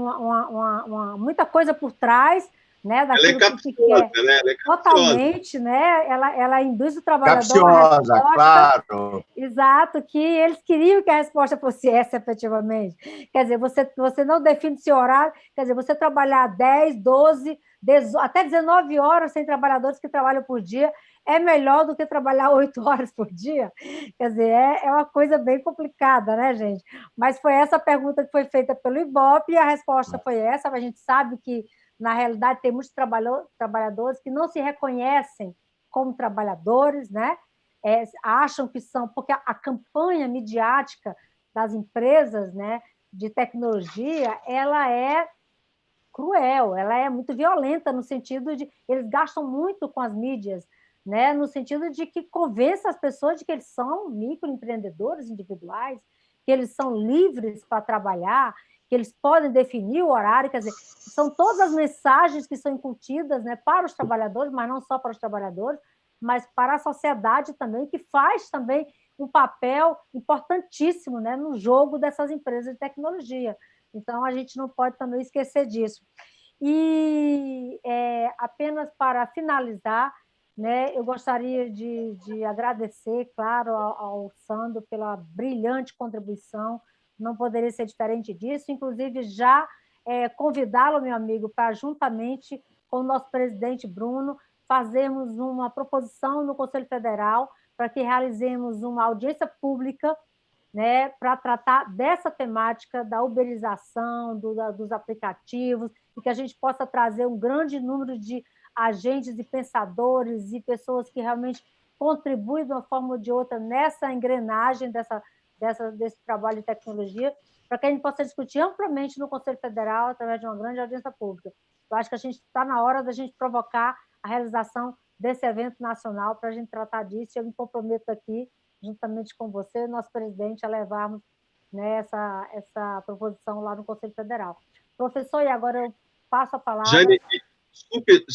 muita coisa por trás, né? Ela é Daquilo que se capciosa, quer. né? Ela é capciosa. Totalmente, né? Ela induz o trabalhador a uma Capciosa, resposta. claro. Exato, que eles queriam que a resposta fosse essa, efetivamente. Quer dizer, você não define seu horário, quer dizer, você trabalhar 10, 12, 18, até 19 horas sem trabalhadores que trabalham por dia é melhor do que trabalhar 8 horas por dia. Quer dizer, é uma coisa bem complicada, né, gente? Mas foi essa pergunta que foi feita pelo Ibope e a resposta foi essa. A gente sabe que, na realidade, tem muitos trabalhadores que não se reconhecem como trabalhadores, né? Acham que são, porque a campanha midiática das empresas, né, de tecnologia, ela é cruel, ela é muito violenta no sentido de eles gastam muito com as mídias, né, no sentido de que convence as pessoas de que eles são microempreendedores individuais, que eles são livres para trabalhar, que eles podem definir o horário, quer dizer, são todas as mensagens que são incutidas, né, para os trabalhadores, mas não só para os trabalhadores, mas para a sociedade também, que faz também um papel importantíssimo, né, no jogo dessas empresas de tecnologia. Então, a gente não pode também esquecer disso. E apenas para finalizar, né, eu gostaria de agradecer, claro, ao Sandro pela brilhante contribuição, não poderia ser diferente disso, inclusive já convidá-lo, meu amigo, para, juntamente com o nosso presidente Bruno, fazermos uma proposição no Conselho Federal para que realizemos uma audiência pública, né, para tratar dessa temática da uberização, dos aplicativos, e que a gente possa trazer um grande número de agentes e pensadores e pessoas que realmente contribuem de uma forma ou de outra nessa engrenagem desse trabalho de tecnologia, para que a gente possa discutir amplamente no Conselho Federal, através de uma grande audiência pública. Eu acho que a gente está na hora da gente provocar a realização desse evento nacional para a gente tratar disso, e eu me comprometo aqui, juntamente com você, nosso presidente, a levarmos, né, essa proposição lá no Conselho Federal. Professor, e agora eu passo a palavra... Jane, desculpe,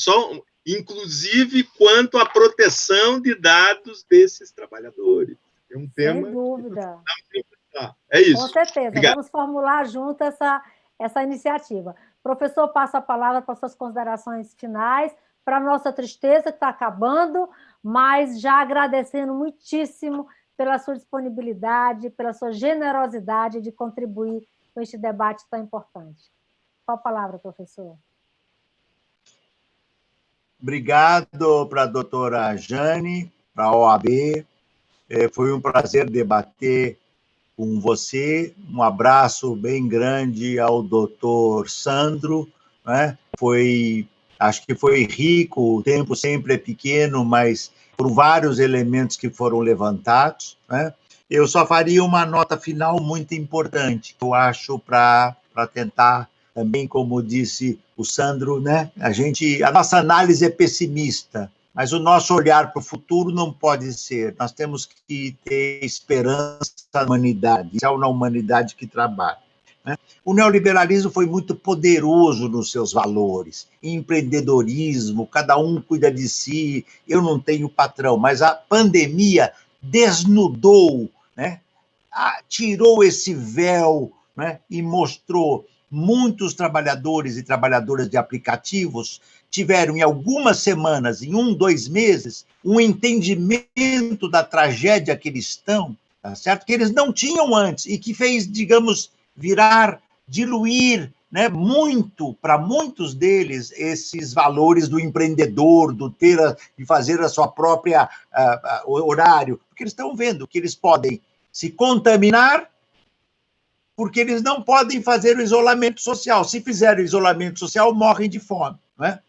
inclusive quanto à proteção de dados desses trabalhadores. É um tema... Sem dúvida. É isso. Com certeza. Obrigado. Vamos formular junto essa iniciativa. Professor, passo a palavra para suas considerações finais, para a nossa tristeza, que está acabando, mas já agradecendo muitíssimo pela sua disponibilidade, pela sua generosidade de contribuir com este debate tão importante. Qual a palavra, professor? Obrigado para a doutora Jane, para a OAB. Foi um prazer debater com você. Um abraço bem grande ao doutor Sandro, né? Acho que foi rico, o tempo sempre é pequeno, mas por vários elementos que foram levantados, né? Eu só faria uma nota final muito importante, eu acho, para tentar também, como disse o Sandro, né? A nossa análise é pessimista, mas o nosso olhar para o futuro não pode ser. Nós temos que ter esperança na humanidade, é na humanidade que trabalha, né? O neoliberalismo foi muito poderoso nos seus valores, empreendedorismo, cada um cuida de si, eu não tenho patrão, mas a pandemia desnudou, né? Tirou esse véu, né? E mostrou muitos trabalhadores e trabalhadoras de aplicativos tiveram, em algumas semanas, em 1, 2 meses, um entendimento da tragédia que eles estão, tá certo? Que eles não tinham antes, e que fez, digamos, diluir, né, muito, para muitos deles, esses valores do empreendedor, de fazer a sua própria horário, porque eles estão vendo que eles podem se contaminar, porque eles não podem fazer o isolamento social. Se fizerem o isolamento social, morrem de fome, né?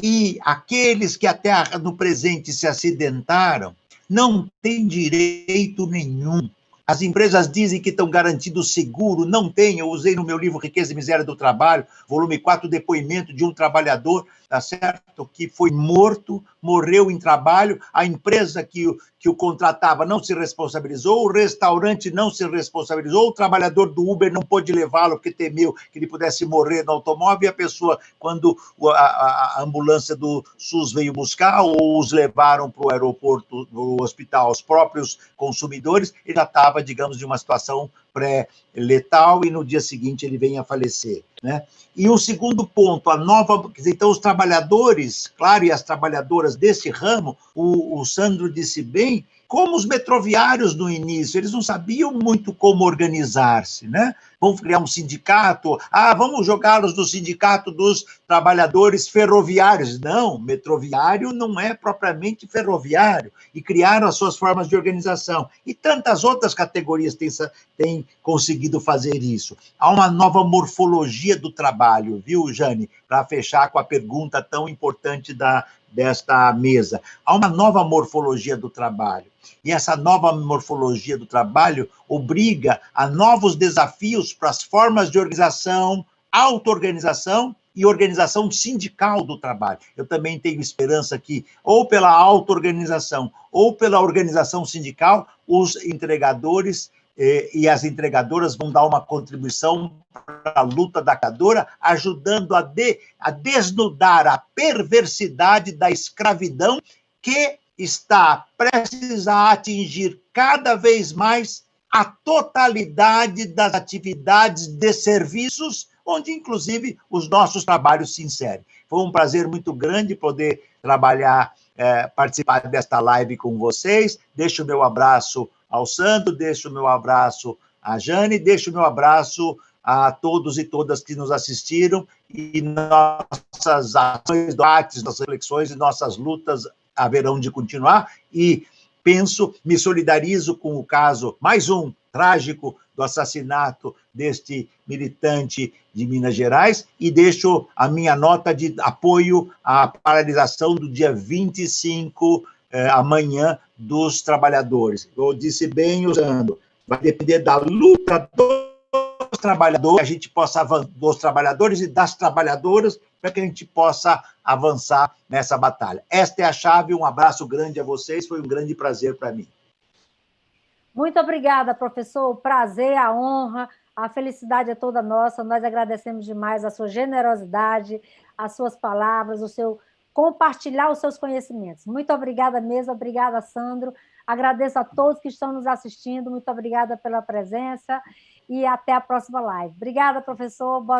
E aqueles que até no presente se acidentaram não têm direito nenhum. As empresas dizem que estão garantidos seguro, não tem. Eu usei no meu livro Riqueza e Miséria do Trabalho, volume 4, o depoimento de um trabalhador, tá certo? Que foi morreu em trabalho, a empresa que o contratava não se responsabilizou, o restaurante não se responsabilizou, o trabalhador do Uber não pôde levá-lo porque temeu que ele pudesse morrer no automóvel, e a pessoa, quando a ambulância do SUS veio buscar ou os levaram para o aeroporto, no hospital, os próprios consumidores, ele já estava estava, digamos, de uma situação pré-letal e no dia seguinte ele vem a falecer, né? E o segundo ponto, a nova... Quer dizer, então, os trabalhadores, claro, e as trabalhadoras desse ramo, o Sandro disse bem, como os metroviários no início, eles não sabiam muito como organizar-se, né? Vamos criar um sindicato, vamos jogá-los no sindicato dos trabalhadores ferroviários. Não, metroviário não é propriamente ferroviário, e criaram as suas formas de organização. E tantas outras categorias têm conseguido fazer isso. Há uma nova morfologia do trabalho, viu, Jane? Para fechar com a pergunta tão importante desta mesa. Há uma nova morfologia do trabalho. E essa nova morfologia do trabalho obriga a novos desafios para as formas de organização, auto-organização e organização sindical do trabalho. Eu também tenho esperança que, ou pela auto-organização, ou pela organização sindical, os entregadores e as entregadoras vão dar uma contribuição para a luta da trabalhadora, ajudando a desnudar a perversidade da escravidão que está prestes a atingir cada vez mais a totalidade das atividades de serviços, onde, inclusive, os nossos trabalhos se inserem. Foi um prazer muito grande poder trabalhar, participar desta live com vocês. Deixo o meu abraço ao Sandro, deixo o meu abraço à Jane, deixo o meu abraço a todos e todas que nos assistiram, e nossas ações, debates, nossas reflexões e nossas lutas haverão de continuar, e me solidarizo com o caso, mais um, trágico, do assassinato deste militante de Minas Gerais, e deixo a minha nota de apoio à paralisação do dia 25, amanhã, dos trabalhadores. Eu disse bem, usando, vai depender da luta dos trabalhadores, que a gente possa dos trabalhadores e das trabalhadoras, para que a gente possa avançar nessa batalha. Esta é a chave, um abraço grande a vocês, foi um grande prazer para mim. Muito obrigada, professor, o prazer, a honra, a felicidade é toda nossa, nós agradecemos demais a sua generosidade, as suas palavras, o seu compartilhar os seus conhecimentos. Muito obrigada mesmo, obrigada, Sandro, agradeço a todos que estão nos assistindo, muito obrigada pela presença, e até a próxima live. Obrigada, professor, boa noite.